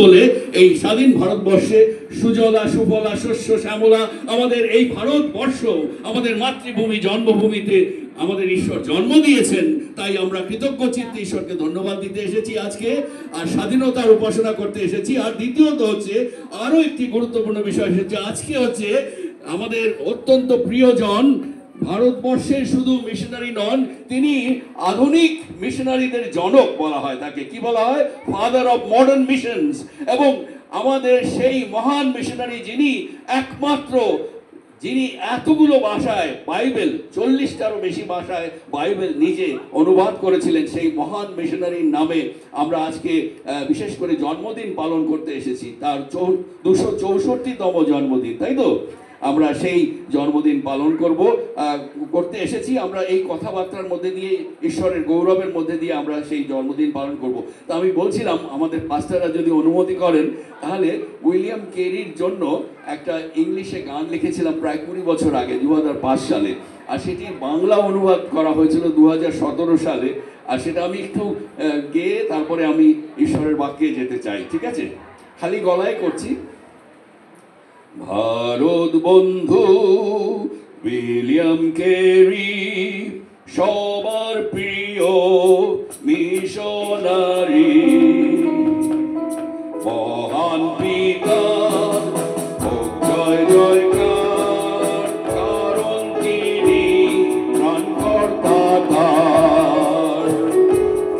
বলে এই স্বাধীন ভারতবর্ষে সুজলা সুফলা শস্য শ্যামলা আমাদের এই ভারতবর্ষ আমাদের মাতৃভূমি জন্মভূমিতে আমাদের ঈশ্বর জন্ম দিয়েছেন। তাই আমরা কৃতজ্ঞ চিত্তে ঈশ্বরকে ধন্যবাদ দিতে এসেছি আজকে, আর স্বাধীনতার উপাসনা করতে এসেছি। আর দ্বিতীয়ত হচ্ছে আরো একটি গুরুত্বপূর্ণ বিষয় হচ্ছে আজকে হচ্ছে আমাদের অত্যন্ত প্রিয়জন, ভারতবর্ষের শুধু মিশনারি নন, তিনি আধুনিক মিশনারিদের জনক বলা হয় তাকে। কি বলা হয়? Father of modern missions. এবং আমাদের সেই মহান মিশনারি যিনি একমাত্র, যিনি এতগুলো ভাষায় বাইবেল, 40টারও বেশি ভাষায় বাইবেল নিজে অনুবাদ করেছিলেন, সেই মহান মিশনারির নামে আমরা আজকে বিশেষ করে জন্মদিন পালন করতে এসেছি। তার 264তম জন্মদিন, তাই তো? আমরা সেই জন্মদিন পালন করতে এসেছি। আমরা এই কথাবার্তার মধ্যে দিয়ে, ঈশ্বরের গৌরবের মধ্যে দিয়ে আমরা সেই জন্মদিন পালন করব। তো আমি বলছিলাম আমাদের পাস্টাররা যদি অনুমতি করেন তাহলে উইলিয়াম কেরির জন্য একটা ইংলিশে গান লিখেছিলাম প্রায় 20 বছর আগে, 2005 সালে। আর সেটি বাংলা অনুবাদ করা হয়েছিল 2017 সালে। আর সেটা আমি একটু গেয়ে তারপরে আমি ঈশ্বরের বাক্যে যেতে চাই, ঠিক আছে? খালি গলায় করছি। ভারত বন্ধু উইলিয়াম কেরি সবার প্রিয় মিশনারি, মহান পিতা জয় জয়কার, কারণ তিনি প্রাণকর্তা তার।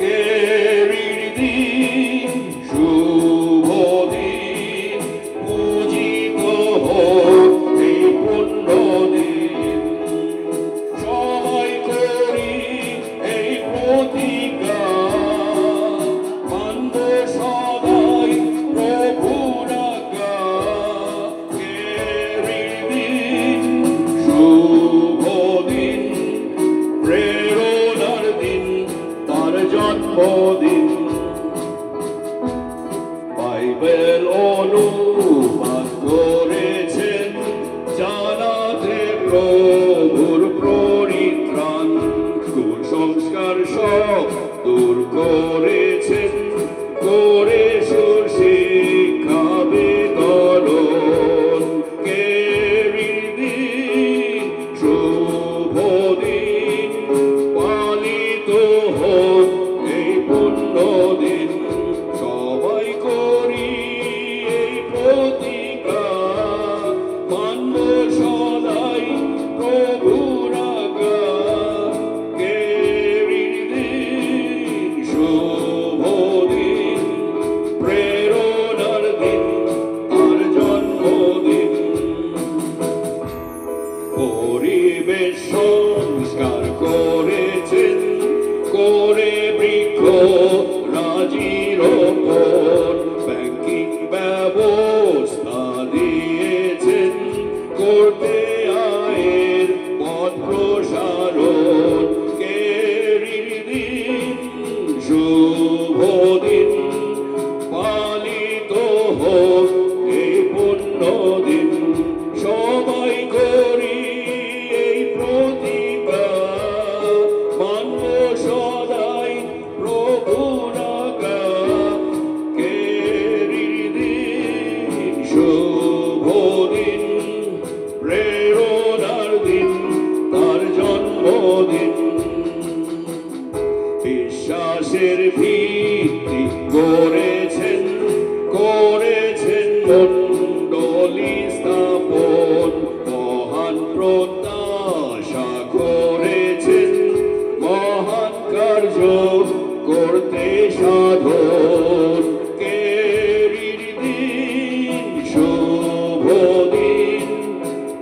কেরির দিন শুভ দিন, পূজিত হোক এই পুণ্য দিন। সবাই করি এই প্রতিজ্ঞা, মানব সদাই প্রভুর আজ্ঞা। কেরির দিন শুভ দিন, প্রেরণার দিন, তার জন্মদিন। বাইবেল অনুবাদ করেছেন জানাতে প্রভুর পরিত্রাণ, কুসংস্কার সব দূর করেছেন, করে সুশিক্ষা বিতরণ। কেরির দিন শুভ দিন, পালিত হোক এই পুণ্য দিন। সবাই করি এই প্রতিজ্ঞা, মানব সদাই প্রভুর আজ্ঞা। কেরির দিন শুভ দিন, প্রেরণার দিন, তার জন্মদিন। পরিবেশ সংস্কার করেছেন, করে বৃক্ষ রাজির ওপর। ব্যাংকিং ব্যবস্থা দিয়েছেন, করতে আয়ের পথ প্রসারণ। কেরির দিন শুভ দিন, পালিত হোক এই পুণ্য দিন। সবাই করি এই প্রতিজ্ঞা, মানব সদাই প্রভুর আজ্ঞা। কেরির দিন শুভ দিন, প্রেরণার দিন, তার জন্মদিন। বিশ্বাসের ভিত্তি করেছেন, করেছেন মণ্ডলী স্থাপন। মহান প্রত্যাশা করেছেন, মহান কার্য করতে সাধন। কেরির দিন শুভ দিন,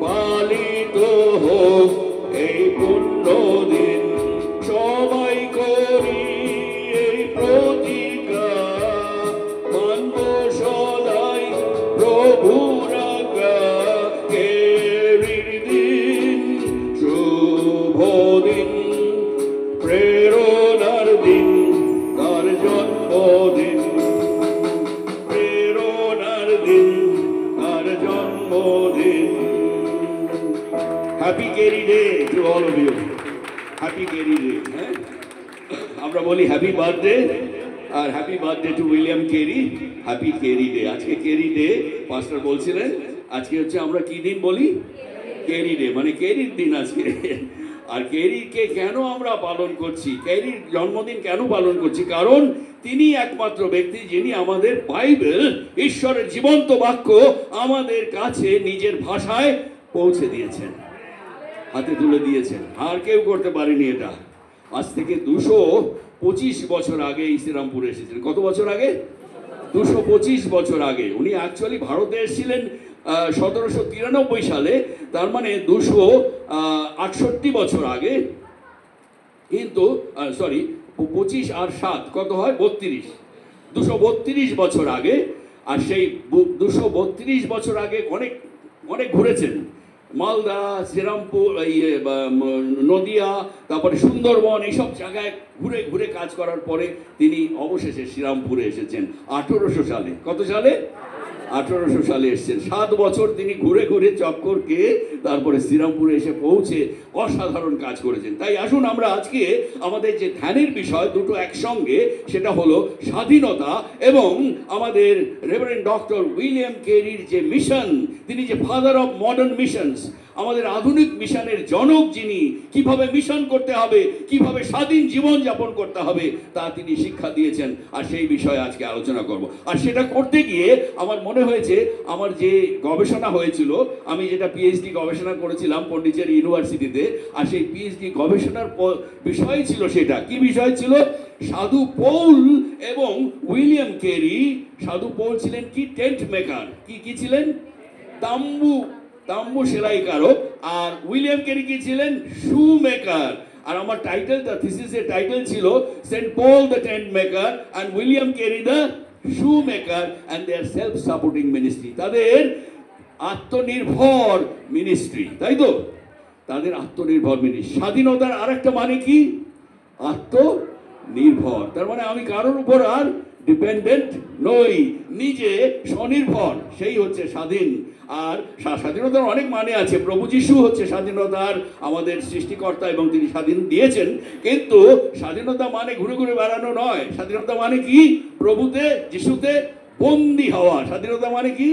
পালিত হোক এই পুণ্য দিন। সবাই করি এই প্রতিজ্ঞা, মানব সদাই প্রভুর আজ্ঞা। কেরির দিন শুভ দিন, প্রেরণার দিন, তার জন্মদিন। প্রেরণার দিন, তার জন্মদিন। Happy Carey day to all of you. Happy Carey day. আমরা বলি হ্যাপি বার্থডে আর happy birthday to William Carey, happy Carey day. আজকে কেরি ডে, পাস্টার বলছিলেন আজকে হচ্ছে আমরা কি দিন বলি, কেরি ডে, মানে কেরির দিন আজকে। আর কেরিকে কেন আমরা পালন করছি, কেরির জন্মদিন কেন পালন করছি, কারণ তিনি একমাত্র ব্যক্তি যিনি আমাদের বাইবেল, ঈশ্বরের জীবন্ত বাক্য আমাদের কাছে নিজের ভাষায় পৌঁছে দিয়েছেন, হাতে তুলে দিয়েছেন। আর কেউ করতে পারেনি এটা। আজ থেকে 225 বছর আগে শ্রীরামপুরে এসেছিলেন। কত বছর আগে? 225 বছর আগে। উনি অ্যাকচুয়ালি ভারতে এসেছিলেন 1793 সালে, তার মানে 268 বছর আগে। কিন্তু সরি, 25 আর 7 কত হয়? 32, 232 বছর আগে। আর সেই 232 বছর আগে অনেক অনেক ঘুরেছেন, মালদা, শ্রীরামপুর, নদিয়া, তারপরে সুন্দরবন, এইসব জায়গায় ঘুরে ঘুরে কাজ করার পরে তিনি অবশেষে শ্রীরামপুরে এসেছেন 1800 সালে। কত সালে? 1800 সালে এসেছেন। 7 বছর তিনি ঘুরে ঘুরে চক্কর খেয়ে তারপরে শ্রীরামপুরে এসে পৌঁছে অসাধারণ কাজ করেছেন। তাই আসুন আমরা আজকে আমাদের যে ধ্যানের বিষয় দুটো একসঙ্গে, সেটা হলো স্বাধীনতা এবং আমাদের রেভারেন্ড ডক্টর উইলিয়াম কেরির যে মিশন, তিনি যে ফাদার অফ মডার্ন মিশনস, আমাদের আধুনিক মিশনের জনক যিনি, কিভাবে মিশন করতে হবে, কিভাবে স্বাধীন জীবন যাপন করতে হবে তা তিনি শিক্ষা দিয়েছেন। আর সেই বিষয়ে আজকে আলোচনা করব। আর সেটা করতে গিয়ে আমার মনে হয়েছে, আমার যে গবেষণা হয়েছিল, আমি যেটা পিএইচডি গবেষণা করেছিলাম পন্ডিচেরি ইউনিভার্সিটিতে, আর সেই পিএইচডি গবেষণার বিষয় ছিল, সেটা কি বিষয় ছিল? সাধু পৌল এবং উইলিয়াম কেরি। সাধু পৌল ছিলেন কি? Tent maker. কি ছিলেন? তাম্বু সেলাইকারক। আর উইলিয়াম কেরি কি ছিলেন? শু মেকার। আর আমার টাইটেলটা, থিসিসের টাইটেল ছিল saint Paul the tent maker and William Carey the shoe maker and their self supporting ministry. তাদের আত্মনির্ভর মিনিস্ট্রি, তাই তো? তাদের আত্মনির্ভর মিনিস্ট্রি। স্বাধীনতার আরেকটা মানে কি? আত্মনির্ভর। তার মানে আমি কারোর উপর আর ডিপেন্ডেন্ট নই, নিজে স্বনির্ভর, সেই হচ্ছে স্বাধীন। আর স্বাধীনতার অনেক মানে আছে। প্রভু যিশু হচ্ছে স্বাধীনতার আমাদের সৃষ্টিকর্তা এবং তিনি স্বাধীন দিয়েছেন। কিন্তু স্বাধীনতা মানে ঘুরে ঘুরে বেড়ানো নয়। স্বাধীনতা মানে কি? প্রভুতে, যিশুতে বন্দী হওয়া। স্বাধীনতা মানে কি?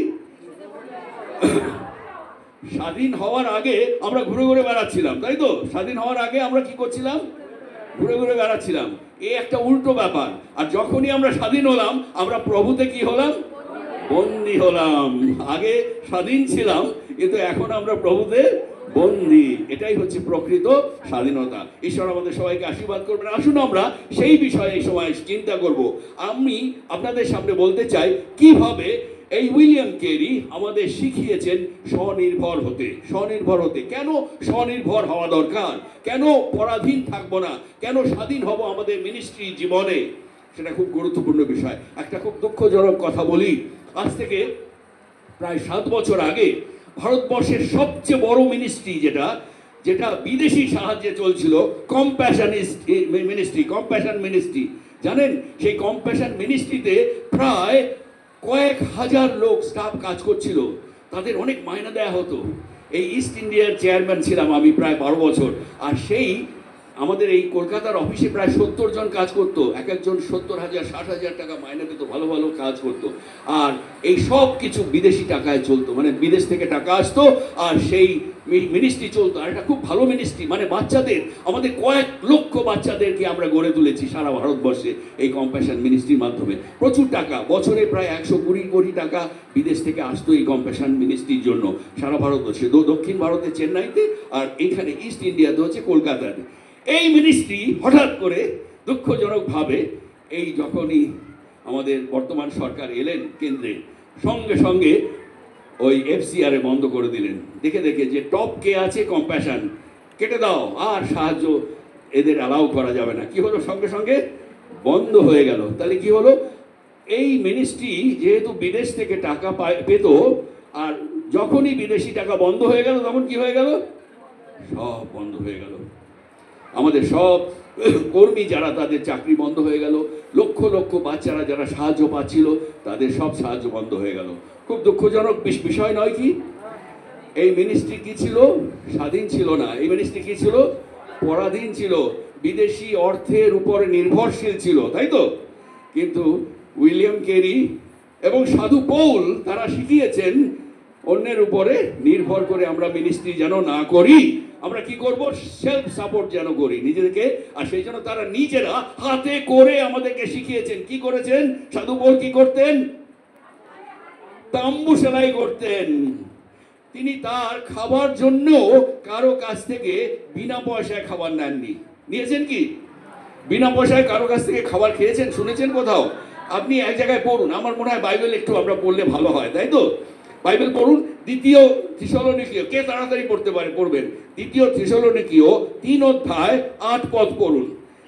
স্বাধীন হওয়ার আগে আমরা ঘুরে ঘুরে বেড়াচ্ছিলাম, তাই তো? স্বাধীন হওয়ার আগে আমরা কি করছিলাম? ঘুরে ঘুরে বেড়াচ্ছিলাম। এই একটা উল্টো ব্যাপার। আর যখনই আমরা স্বাধীন হলাম, আমরা প্রভুতে কি হলাম? বন্দী হলাম। আগে স্বাধীন ছিলাম, কিন্তু এখন আমরা প্রভুতে বন্দী। এটাই হচ্ছে প্রকৃত স্বাধীনতা। ঈশ্বর আমাদের সবাইকে আশীর্বাদ করবেন। আসুন আমরা সেই বিষয়ে এই সময় চিন্তা করব। আমি আপনাদের সামনে বলতে চাই কিভাবে এই উইলিয়াম কেরি আমাদের শিখিয়েছেন স্বনির্ভর হতে। স্বনির্ভর হতে কেন স্বনির্ভর হওয়া দরকার, কেন পরাধীন থাকবো না, কেন স্বাধীন হব আমাদের মিনিস্ট্রি জীবনে, সেটা খুব গুরুত্বপূর্ণ বিষয়। একটা খুব দুঃখজনক কথা বলি। আজ থেকে প্রায় 7 বছর আগে ভারতবর্ষের সবচেয়ে বড় মিনিস্ট্রি, যেটা বিদেশি সাহায্যে চলছিল, কম্প্যাশন মিনিস্ট্রি, জানেন? সেই কম্প্যাশন মিনিস্ট্রিতে প্রায় কয়েক হাজার লোক স্টাফ কাজ করছিল। তাদের অনেক মাইনে দেয়া হতো। এই ইস্ট ইন্ডিয়ার চেয়ারম্যান ছিলাম আমি প্রায় 12 বছর। আর সেই আমাদের এই কলকাতার অফিসে প্রায় 70 জন কাজ করতো। এক একজন 70,000 60,000 টাকা মাইনে পেত, ভালো ভালো কাজ করতো। আর এই সব কিছু বিদেশি টাকায় চলতো, মানে বিদেশ থেকে টাকা আসতো আর সেই মিনিস্ট্রি চলতো। আর এটা খুব ভালো মিনিস্ট্রি, মানে বাচ্চাদের, আমাদের কয়েক লক্ষ বাচ্চাদেরকে আমরা গড়ে তুলেছি সারা ভারতবর্ষে এই কম্প্যাশন মিনিস্ট্রির মাধ্যমে। প্রচুর টাকা, বছরে প্রায় 120 কোটি টাকা বিদেশ থেকে আসতো এই কম্প্যাশন মিনিস্ট্রির জন্য সারা ভারতবর্ষে। দক্ষিণ ভারতে চেন্নাইতে, আর এখানে ইস্ট ইন্ডিয়াতে হচ্ছে কলকাতাতে। এই মিনিস্ট্রি হঠাৎ করে দুঃখজনকভাবে এই যখনই আমাদের বর্তমান সরকার এলেন কেন্দ্রে, সঙ্গে সঙ্গে ওই FCR বন্ধ করে দিলেন। দেখে যে টপ কে আছে, কম্প্যাশন, কেটে দাও, আর সাহায্য এদের অ্যালাউ করা যাবে না। কি হলো? সঙ্গে সঙ্গে বন্ধ হয়ে গেল। তাহলে কি হলো? এই মিনিস্ট্রি যেহেতু বিদেশ থেকে টাকা পেত, আর যখনই বিদেশি টাকা বন্ধ হয়ে গেল, তখন কি হয়ে গেল? সব বন্ধ হয়ে গেল। আমাদের সব কর্মী যারা, তাদের চাকরি বন্ধ হয়ে গেল। লক্ষ লক্ষ বাচ্চারা যারা সাহায্য পাচ্ছিল, তাদের সব সাহায্য বন্ধ হয়ে গেল। খুব দুঃখজনক বিষয় নয় কি? এই মিনিস্ট্রি কি ছিল? স্বাধীন ছিল না। এই মিনিস্ট্রি কি ছিল? পরাধীন ছিল, বিদেশি অর্থের উপরে নির্ভরশীল ছিল, তাই তো? কিন্তু উইলিয়াম কেরি এবং সাধু পৌল তারা শিখিয়েছেন অন্যের উপরে নির্ভর করে আমরা মিনিস্ট্রি যেন না করি, আমরা কি করব, সেলফ সাপোর্ট যেন করি নিজেদেরকে। আর সেই জন্য তারা নিজেরা হাতে করে আমাদেরকে শিখিয়েছেন। কি করেছেন? সাধু পৌল কি করতেন? তাম্বু সেলাই করতেন। তিনি তার খাবার জন্য কারো কাছ থেকে বিনা পয়সায় খাবার নেননি। নিয়েছেন কি? বিনা পয়সায় কারো কাছ থেকে খাবার খেয়েছেন? শুনেছেন কোথাও? আপনি এক জায়গায় পড়ুন, আমার মনে হয় বাইবেল একটু আমরা পড়লে ভালো হয়, তাই তো? বাইবেল পড়ুন, দ্বিতীয় থিসলনিকীয়, কে তাড়াতাড়ি পড়তে পারে পড়বেন। দ্বিতীয় থিসলনিকীয় 3 অধ্যায় 8 পদ পড়ুন।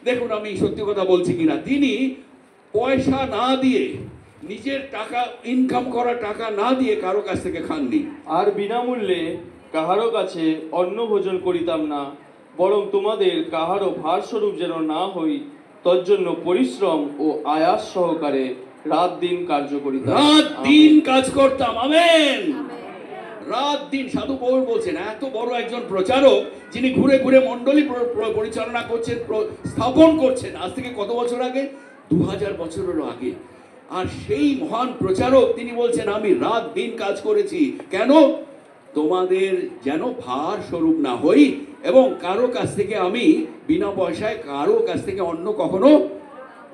দেখুন আমি সত্যি কথা বলছি কিনা। তিনি পয়সা না দিয়ে, নিজের টাকা ইনকাম করা টাকা না দিয়ে কারো কাছ থেকে খাননি। আর বিনামূল্যে কাহারো কাছে অন্ন ভোজন করিতাম না, বরং তোমাদের কাহারও ভারস্বরূপ যেন না হই, তজ্জন্য পরিশ্রম ও আয়াস সহকারে রাত দিন কার্য করিতাম। রাত দিন কাজ করতাম। আমেন। রাত দিন। সাধু পৌল বলছেন, এত বড় একজন প্রচারক যিনি ঘুরে ঘুরে মণ্ডলী পরিচালনা করছেন, স্থাপন করছেন, আজ থেকে কত বছর আগে? 2000 বছরেরও আগে। আর সেই মহান প্রচারক তিনি বলছেন, আমি রাত দিন কাজ করেছি। কেন? তোমাদের যেন ভার স্বরূপ না হই, এবং কারো কাছ থেকে আমি বিনা পয়সায় কারো কাছ থেকে অন্ন কখনো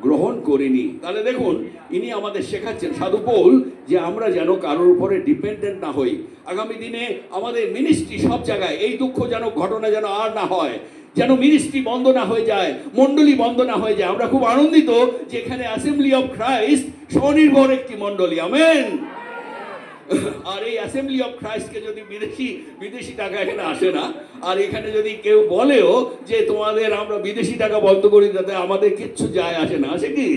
গ্রহণ করিনি। তাহলে দেখুন, ইনি আমাদের শেখাচ্ছেন, সাধু পৌল, যে আমরা যেন কারোর উপরে ডিপেন্ডেন্ট না হই। আগামী দিনে আমাদের মিনিস্ট্রি সব জায়গায় এই দুঃখ যেন ঘটনা যেন আর না হয়, যেন মিনিস্ট্রি বন্ধ না হয়ে যায়, মণ্ডলী বন্ধ না হয়ে যায়। আমরা খুব আনন্দিত যে এখানে অ্যাসেম্বলি অফ ক্রাইস্ট স্বনির্ভর একটি মণ্ডলী। আমেন। আর এই অ্যাসেম্বলি অফ ক্রাইস্টকে যদি বিদেশি টাকা এখানে আসে না, আর এখানে যদি কেউ বলেও যে তোমাদের আমরা বিদেশি টাকা বন্ধ করি, তাতে আমাদের কিচ্ছু যায় আসে না। আসে কি?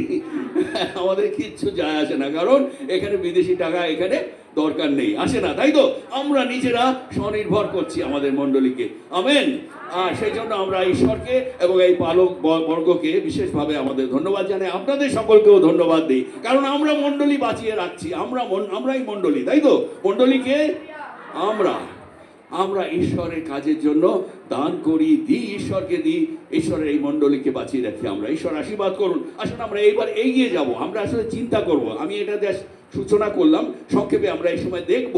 আমাদের কিচ্ছু যায় আসে না, কারণ এখানে বিদেশি টাকা এখানে দরকার নেই, আসে না, তাই তো? আমরা নিজেরা স্বনির্ভর করছি আমাদের মণ্ডলীকে। আমেন। আর সেই জন্য আমরা ঈশ্বরকে এবং এই পালক বর্গকে বিশেষভাবে আমাদের ধন্যবাদ জানাই। আপনাদের সকলকেও ধন্যবাদ দিই, কারণ আমরা মণ্ডলী বাঁচিয়ে রাখছি। আমরাই মণ্ডলী, তাই তো? মণ্ডলীকে আমরা ঈশ্বরের কাজের জন্য দান করি, দিই, ঈশ্বরকে দিই, ঈশ্বরের এই মণ্ডলীকে বাঁচিয়ে রাখি আমরা। ঈশ্বর আশীর্বাদ করুন। আসলে আমরা এইবার এগিয়ে যাব, আমরা আসলে চিন্তা করব। আমি এটা সূচনা করলাম সংক্ষেপে। আমরা এই সময় দেখব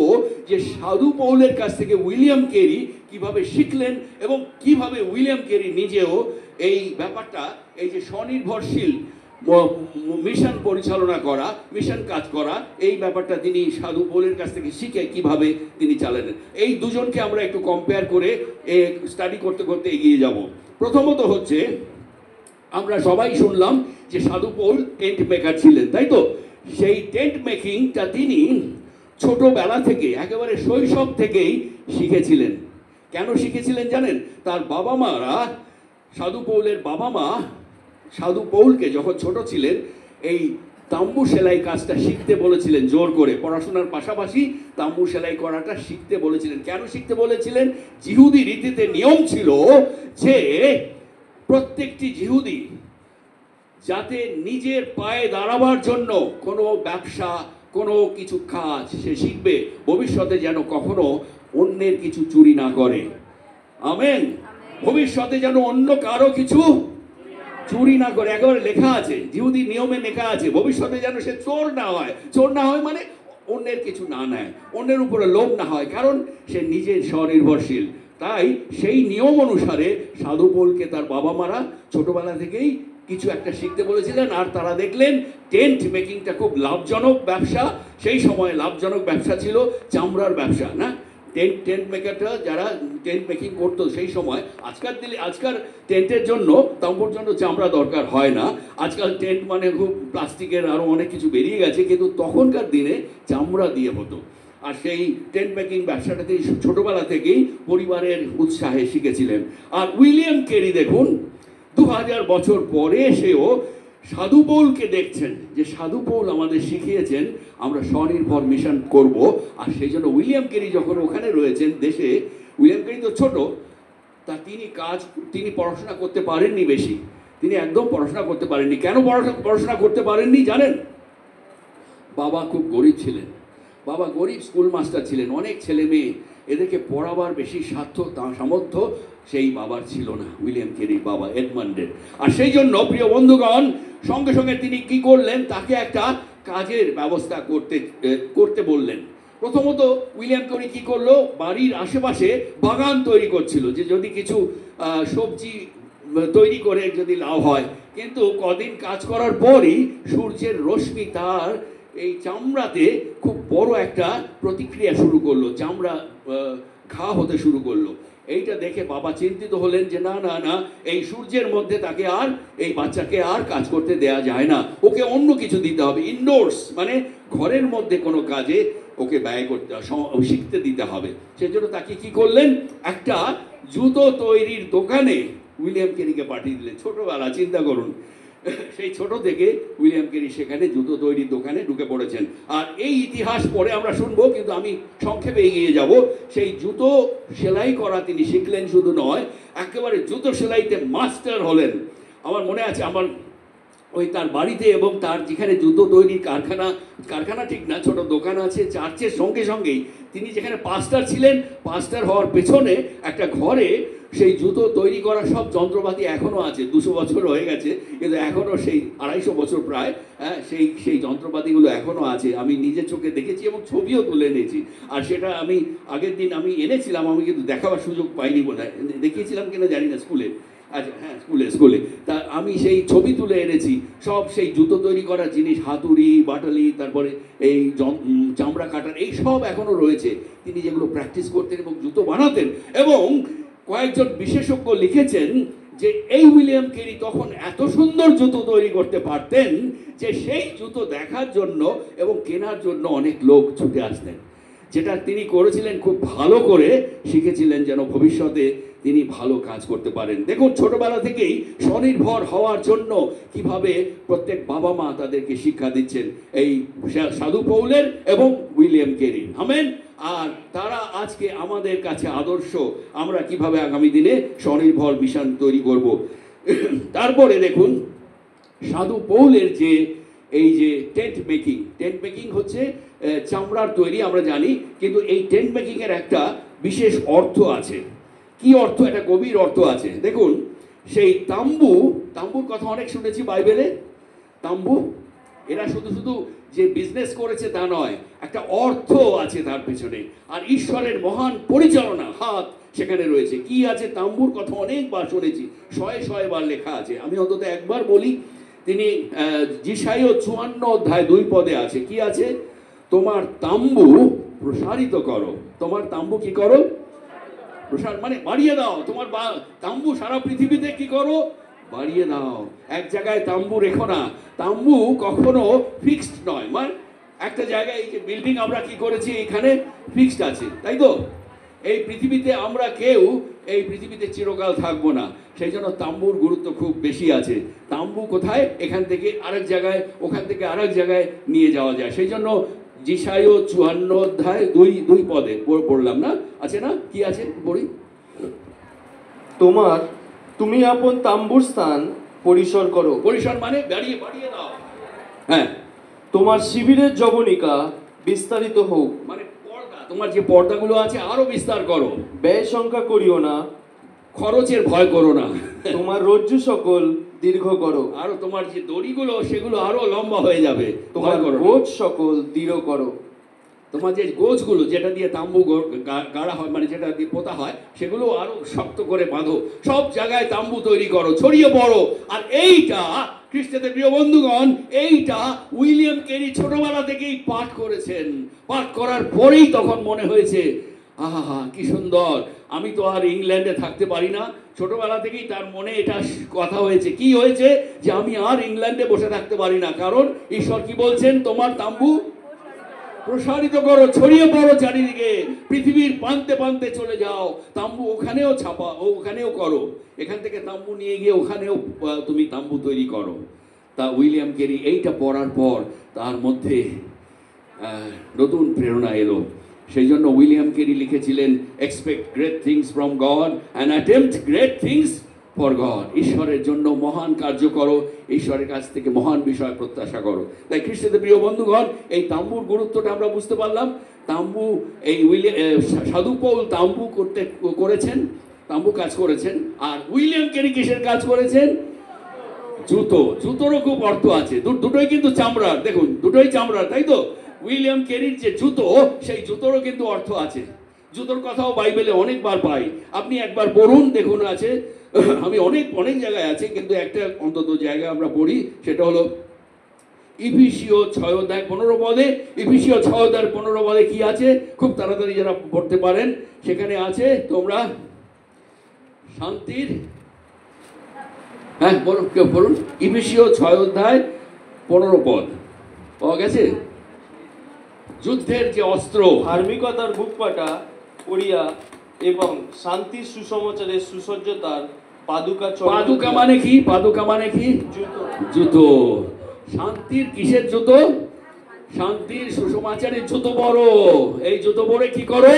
যে সাধু পৌলের কাছ থেকে উইলিয়াম কেরি কিভাবে শিখলেন, এবং কিভাবে উইলিয়াম কেরি নিজেও এই ব্যাপারটা, এই যে স্বনির্ভরশীল মিশন পরিচালনা করা, মিশন কাজ করা, এই ব্যাপারটা তিনি সাধু পৌলের কাছ থেকে শিখে কিভাবে তিনি চালালেন। এই দুজনকে আমরা একটু কম্পেয়ার করে স্টাডি করতে করতে এগিয়ে যাব। প্রথমত হচ্ছে, আমরা সবাই শুনলাম যে সাধু পৌল টেন্ট মেকার ছিলেন, তাই তো? সেই টেন্ট মেকিংটা তিনি ছোটবেলা থেকে, একেবারে শৈশব থেকেই শিখেছিলেন। কেন শিখেছিলেন জানেন? তার বাবা মারা, সাধু পৌলের বাবা মা সাধু পৌলকে যখন ছোট ছিলেন এই তাম্বু সেলাই কাজটা শিখতে বলেছিলেন জোর করে। পড়াশোনার পাশাপাশি তাম্বু সেলাই করাটা শিখতে বলেছিলেন। কেন শিখতে বলেছিলেন? জিহুদি রীতিতে নিয়ম ছিল যে প্রত্যেকটি জিহুদি যাতে নিজের পায়ে দাঁড়াবার জন্য কোনো ব্যবসা, কোনো কিছু কাজ সে শিখবে, ভবিষ্যতে যেন কখনো অন্যের কিছু চুরি না করে। আমেন। ভবিষ্যতে যেন অন্য কারো কিছু চুরি না করে। একেবারে লেখা আছে, জিহুদি নিয়মে লেখা আছে, ভবিষ্যতে যেন সে চোর না হয়। চোর না হয় মানে অন্যের কিছু না নেয়, অন্যের উপরে লোভ না হয়, কারণ সে নিজে স্বনির্ভরশীল। তাই সেই নিয়ম অনুসারে সাধু পৌলকে তার বাবা মারা ছোটবেলা থেকেই কিছু একটা শিখতে বলেছিলেন। আর তারা দেখলেন টেন্ট মেকিংটা খুব লাভজনক ব্যবসা। সেই সময় লাভজনক ব্যবসা ছিল চামড়ার ব্যবসা, না? টেন্ট মেকারটা যারা টেন্ট মেকিং করতো সেই সময়, আজকাল টেন্টের জন্য, তাম্বুর জন্য চামড়া দরকার হয় না। আজকাল টেন্ট মানে খুব প্লাস্টিকের আরও অনেক কিছু বেরিয়ে গেছে, কিন্তু তখনকার দিনে চামড়া দিয়ে হতো। আর সেই টেন্ট মেকিং ব্যবসাটা তিনি ছোটবেলা থেকেই পরিবারের উৎসাহে শিখেছিলেন। আর উইলিয়াম কেরি দেখুন, 2000 বছর পরে এসেও সাধু পৌলকে দেখছেন যে সাধু পৌল আমাদের শিখিয়েছেন আমরা স্বনির্ভর মিশন করব। আর সেই জন্য উইলিয়াম কেরি যখন ওখানে রয়েছেন দেশে, উইলিয়াম কেরি তো ছোট, তা তিনি পড়াশোনা করতে পারেননি বেশি। তিনি একদম পড়াশোনা করতে পারেননি। কেন পড়াশোনা করতে পারেননি জানেন? বাবা খুব গরিব ছিলেন। বাবা গরিব স্কুল মাস্টার ছিলেন, অনেক ছেলে মেয়ে, এদেরকে পড়াবার বেশি সামর্থ্য সেই বাবার ছিল না, উইলিয়াম কেরির বাবা এডমান্ডের। আর সেই জন্য প্রিয় বন্ধুগণ, সঙ্গে সঙ্গে তিনি কি করলেন, তাকে একটা কাজের ব্যবস্থা করতে বললেন। প্রথমত উইলিয়াম কেরি কি করলো, বাড়ির আশেপাশে বাগান তৈরি করছিল, যে যদি কিছু সবজি তৈরি করে যদি লাভ হয়। কিন্তু কদিন কাজ করার পরই সূর্যের রশ্মি তার এই চামড়াতে খুব বড় একটা প্রতিক্রিয়া শুরু করলো, চামড়া ঘা হতে শুরু করলো। এইটা দেখে বাবা চিন্তিত হলেন যে না না না, এই সূর্যের মধ্যে তাকে আর, এই বাচ্চাকে আর কাজ করতে দেয়া যায় না, ওকে অন্য কিছু দিতে হবে, ইনডোর্স মানে ঘরের মধ্যে কোনো কাজে ওকে ব্যয় করতে শিখতে দিতে হবে। সেজন্য তাকে কি করলেন, একটা জুতো তৈরির দোকানে উইলিয়াম কেরিকে পাঠিয়ে দিলেন। ছোটবেলা, চিন্তা করুন, সেই ছোট থেকে উইলিয়াম কেরি সেখানে জুতো তৈরির দোকানে ঢুকে পড়েছেন। আর এই ইতিহাস পরে আমরা শুনবো, কিন্তু আমি সংক্ষেপে এগিয়ে যাব। সেই জুতো সেলাই করা তিনি শিখলেন, শুধু নয়, একেবারে জুতো সেলাইতে মাস্টার হলেন। আমার মনে আছে, আমার ওই তার বাড়িতে এবং তার যেখানে জুতো তৈরির কারখানা ঠিক না, ছোট দোকান আছে, চার্চের সঙ্গে সঙ্গেই তিনি যেখানে পাস্টার ছিলেন, পাস্টার হওয়ার পেছনে একটা ঘরে সেই জুতো তৈরি করা সব যন্ত্রপাতি এখনও আছে। 200 বছর হয়ে গেছে, কিন্তু এখনও সেই 250 বছর প্রায়, হ্যাঁ, সেই যন্ত্রপাতিগুলো এখনও আছে। আমি নিজের চোখে দেখেছি এবং ছবিও তুলে এনেছি। আর সেটা আমি আগের দিন আমি এনেছিলাম, আমি কিন্তু দেখাবার সুযোগ পাইনি বোধহয়, দেখিয়েছিলাম কিনা জানি না, স্কুলে। আচ্ছা হ্যাঁ, স্কুলে তা আমি সেই ছবি তুলে এনেছি। সব সেই জুতো তৈরি করার জিনিস, হাতুড়ি, বাটালি, তারপরে এই চামড়া কাটার, এই সব এখনও রয়েছে। তিনি যেগুলো প্র্যাকটিস করতেন এবং জুতো বানাতেন। এবং কয়েকজন বিশেষজ্ঞ লিখেছেন যে এই উইলিয়াম কেরি তখন এত সুন্দর জুতো তৈরি করতে পারতেন যে সেই জুতো দেখার জন্য এবং কেনার জন্য অনেক লোক ছুটে আসতেন। যেটা তিনি করেছিলেন, খুব ভালো করে শিখেছিলেন যেন ভবিষ্যতে তিনি ভালো কাজ করতে পারেন। দেখুন, ছোটবেলা থেকেই স্বনির্ভর হওয়ার জন্য কিভাবে প্রত্যেক বাবা মা তাদেরকে শিক্ষা দিচ্ছেন, এই সাধু পৌলের এবং উইলিয়াম কেরির। আমেন। আর তারা আজকে আমাদের কাছে আদর্শ, আমরা কিভাবে আগামী দিনে স্বনির্ভর মিশন তৈরি করব। তারপরে দেখুন, সাধু পৌলের যে এই যে টেন্ট মেকিং হচ্ছে চামড়ার তৈরি, আমরা জানি, কিন্তু এই টেন্ট মেকিং এর একটা বিশেষ অর্থ আছে। কি অর্থ? একটা গভীর অর্থ আছে। দেখুন, সেই তাম্বুর কথা অনেক শুনেছি বাইবেলে। তাম্বু, এরা শুধু যে বিজনেস করেছে তা নয়, একটা অর্থ আছে তার পেছনে, আর ঈশ্বরের মহান পরিচালনা হাত সেখানে রয়েছে। কি আছে? তাম্বুর কথা অনেকবার শুনেছি, শয়ে বার লেখা আছে। আমি অন্তত একবার বলি। তিনি যিশাইয়া 54 অধ্যায় 2 পদে আছে। কি আছে? তোমার তাম্বু প্রসারিত করো। তোমার তাম্বু কি করো? প্রসার মানে বাড়িয়ে দাও। তোমার তাম্বু সারা পৃথিবীতে কি করো? বাড়িয়ে দাও। এক জায়গায় তাম্বু রেখো না। তাম্বু কখনো ফিক্সড নয়। মানে একটা জায়গায়, এই যে বিল্ডিং আমরা কি করেছি, এখানে ফিক্সড আছে, তাই তো? এই পৃথিবীতে আমরা কেউ এই পৃথিবীতে চিরকাল থাকবো না। সেই জন্য তাম্বুর গুরুত্ব খুব বেশি আছে। তাম্বু কোথায়? এখান থেকে আরেক জায়গায়, ওখান থেকে আরেক জায়গায় নিয়ে যাওয়া যায়। সেই জন্য যিশাইয়া 54 অধ্যায় 2 পদে পড়লাম না, আছে না? কি আছে পড়ি? তুমি আপন তাম্বুর স্থান পরিসর করো। পরিসর মানে বাড়িয়ে দাও। হ্যাঁ। তোমার শিবিরের জবনিকা বিস্তারিত হোক। মানে পর্দা, তোমার যে পর্দাগুলো আছে আরো বিস্তার করো। ব্যয় সংখ্যা করিও না, খরচের ভয় করো না। তোমার রজ্জু সকল দীর্ঘ করো। আরো তোমার যে দড়িগুলো সেগুলো আরো লম্বা হয়ে যাবে। তোমার গোছ সকল দৃঢ় করো। তোমার যে গোছগুলো, যেটা দিয়ে তাম্বু গাড়া হয়, মানে যেটা দিয়ে পোতা হয়, সেগুলো আরো শক্ত করে বাঁধো। সব জায়গায় তাম্বু তৈরি করো, ছড়িয়ে পড়ো। আর এইটা খ্রিস্টদের প্রিয় বন্ধুগণ, এইটা উইলিয়াম কেরি ছোটবেলা থেকেই পাঠ করেছেন। পাঠ করার পরেই তখন মনে হয়েছে, আহা কি সুন্দর, আমি তো আর ইংল্যান্ডে থাকতে পারি না। ছোটবেলা থেকেই তার মনে এটা কথা হয়েছে। কি হয়েছে? যে আমি আর ইংল্যান্ডে বসে থাকতে পারি না। কারণ ঈশ্বর কি বলছেন? তোমার তাম্বু প্রসারিত করো, ছড়িয়ে পড়ো চারিদিকে, পৃথিবীর প্রান্তে চলে যাও। তাম্বু ওখানেও ওখানেও করো। এখান থেকে তাম্বু নিয়ে গিয়ে ওখানেও তুমি তাম্বু তৈরি করো। তা উইলিয়াম কেরি এইটা পড়ার পর তার মধ্যে নতুন প্রেরণা এলো। সেই জন্য উইলিয়াম কেরি লিখেছিলেন, expect great things from god and attempt great things for god, ঈশ্বরের জন্য মহান কার্য করো, ঈশ্বরের কাছ থেকে মহান বিষয় প্রত্যাশা করো। তাই খ্রিস্টদের প্রিয় বন্ধুগণ, এই তাম্বুর গুরুত্বটা আমরা বুঝতে পারলাম। তাম্বু, এই সাধু পৌল তাম্বু করেছেন, তাম্বু কাজ করেছেন। আর উইলিয়াম ক্যারি কিসের কাজ করেছেন? জুতো। জুতোরও খুব অর্থ আছে, দুটোই কিন্তু চামড়ার, দেখুন দুটোই চামড়ার, তাই তো? উইলিয়াম ক্যারির যে জুতো, সেই জুতোরও কিন্তু অর্থ আছে। জুতোর কথাও বাইবেলে অনেকবার পাই, আপনি একবার পড়ুন, দেখুন আছে। আমি অনেক অনেক জায়গায় আছে, কিন্তু একটা অন্তত জায়গায় আমরা পড়ি, সেটা হলো ইফিসীয় 6:15 পদে। ইফিসীয় 6:15 পদে কি আছে? খুব তাড়াতাড়ি যারা পড়তে পারেন, সেখানে আছে, তোমরা শান্তির, হ্যাঁ বলুন, কেউ বলুন। ইফিসীয় 6:15 পদ পাওয়া গেছে? যুদ্ধের যে অস্ত্র, ধার্মিকতার বুকপাটা পরিয়া এবং শান্তির সুসমাচারের সুসজ্জতার পাদুকা পাদুকা মানে কি? পাদুকা মানে কি? জুতো। জুতো। শান্তির কিসের জুতো? শান্তির সুসমাচারের জুতো পরো। এই জুতো পরে কি করো?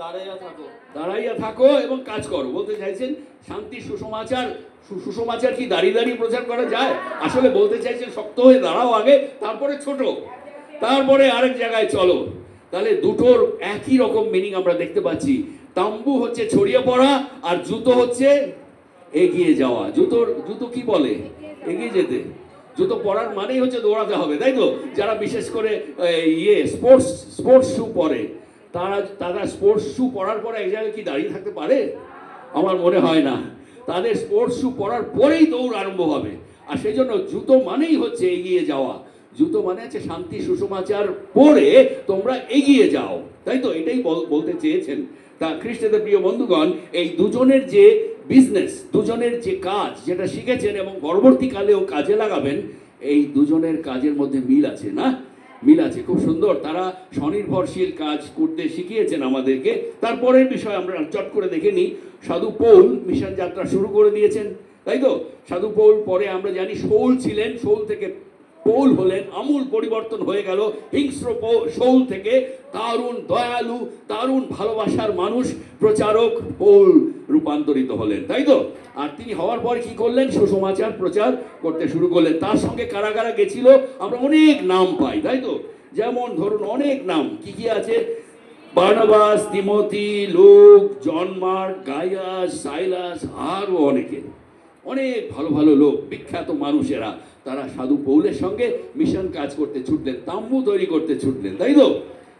দাঁড়াইয়া থাকো। দাঁড়াইয়া থাকো এবং কাজ করো। বলতে চাইছেন শান্তি সুসমাচার, সুসমাচার কি দাঁড়িয়ে দাঁড়িয়ে প্রচার করা যায়? আসলে বলতে চাইছেন শক্ত হয়ে দাঁড়াও আগে, তারপরে ছোট, তারপরে আরেক জায়গায় চলো। তাহলে দুটোর একই রকম মিনিং আমরা দেখতে পাচ্ছি। তাম্বু হচ্ছে ছড়িয়ে পড়া, আর জুতো হচ্ছে এগিয়ে যাওয়া। জুতো কি বলে? এগিয়ে যেতে। জুতো পরার মানেই হচ্ছে দৌড়াতে হবে, তাই তো? যারা বিশেষ করে স্পোর্টস শু পরে, তারা স্পোর্টস শু পরার পরে এক জায়গায় কি দাঁড়িয়ে থাকতে পারে? আমার মনে হয় না। তাদের স্পোর্টস শু পরার পরেই দৌড় আরম্ভ হবে। আর সেই জন্য জুতো মানেই হচ্ছে এগিয়ে যাওয়া। জুতো মানে হচ্ছে শান্তি সুসমাচার পরে তোমরা এগিয়ে যাও, তাই তো? এটাই বলতে চেয়েছেন। তা খ্রিস্টদের প্রিয় বন্ধুগণ, এই দুজনের যে বিজনেস, দুজনের যে কাজ, যেটা শিখেছেন এবং পরবর্তীকালেও কাজে লাগাবেন, এই দুজনের কাজের মধ্যে মিল আছে না? মিল আছে, খুব সুন্দর। তারা স্বনির্ভরশীল কাজ করতে শিখিয়েছেন আমাদেরকে। তারপরের বিষয় আমরা চট করে দেখে নিই। সাধু পৌল মিশন যাত্রা শুরু করে দিয়েছেন, তাই তো? সাধু পৌল, পরে আমরা জানি শৌল ছিলেন, শৌল থেকে পৌল হলেন, আমূল পরিবর্তন হয়ে গেল। হিংস্র শৌল থেকে দারুণ দয়ালু, দারুণ ভালোবাসার মানুষ, প্রচারক পৌল রূপান্তরিত হলেন, তাই তো? আর তিনি হওয়ার পর কি করলেন? সুসমাচার প্রচার করতে শুরু করলেন। তার সঙ্গে কারা কারা গেছিল? আমরা অনেক নাম পাই, তাই তো? যেমন ধরুন অনেক নাম, কি কি আছে? বার্নাবাস, তিমোথি, লুক, জন মার্ক, গাইয়াস, সাইলাস, আরও অনেকে, অনেক ভালো ভালো লোক, বিখ্যাত মানুষেরা, তারা সাধু পৌলের সঙ্গে মিশন কাজ করতে ছুটলেন, তাম্বু তৈরি করতে ছুটলেন, তাই তো?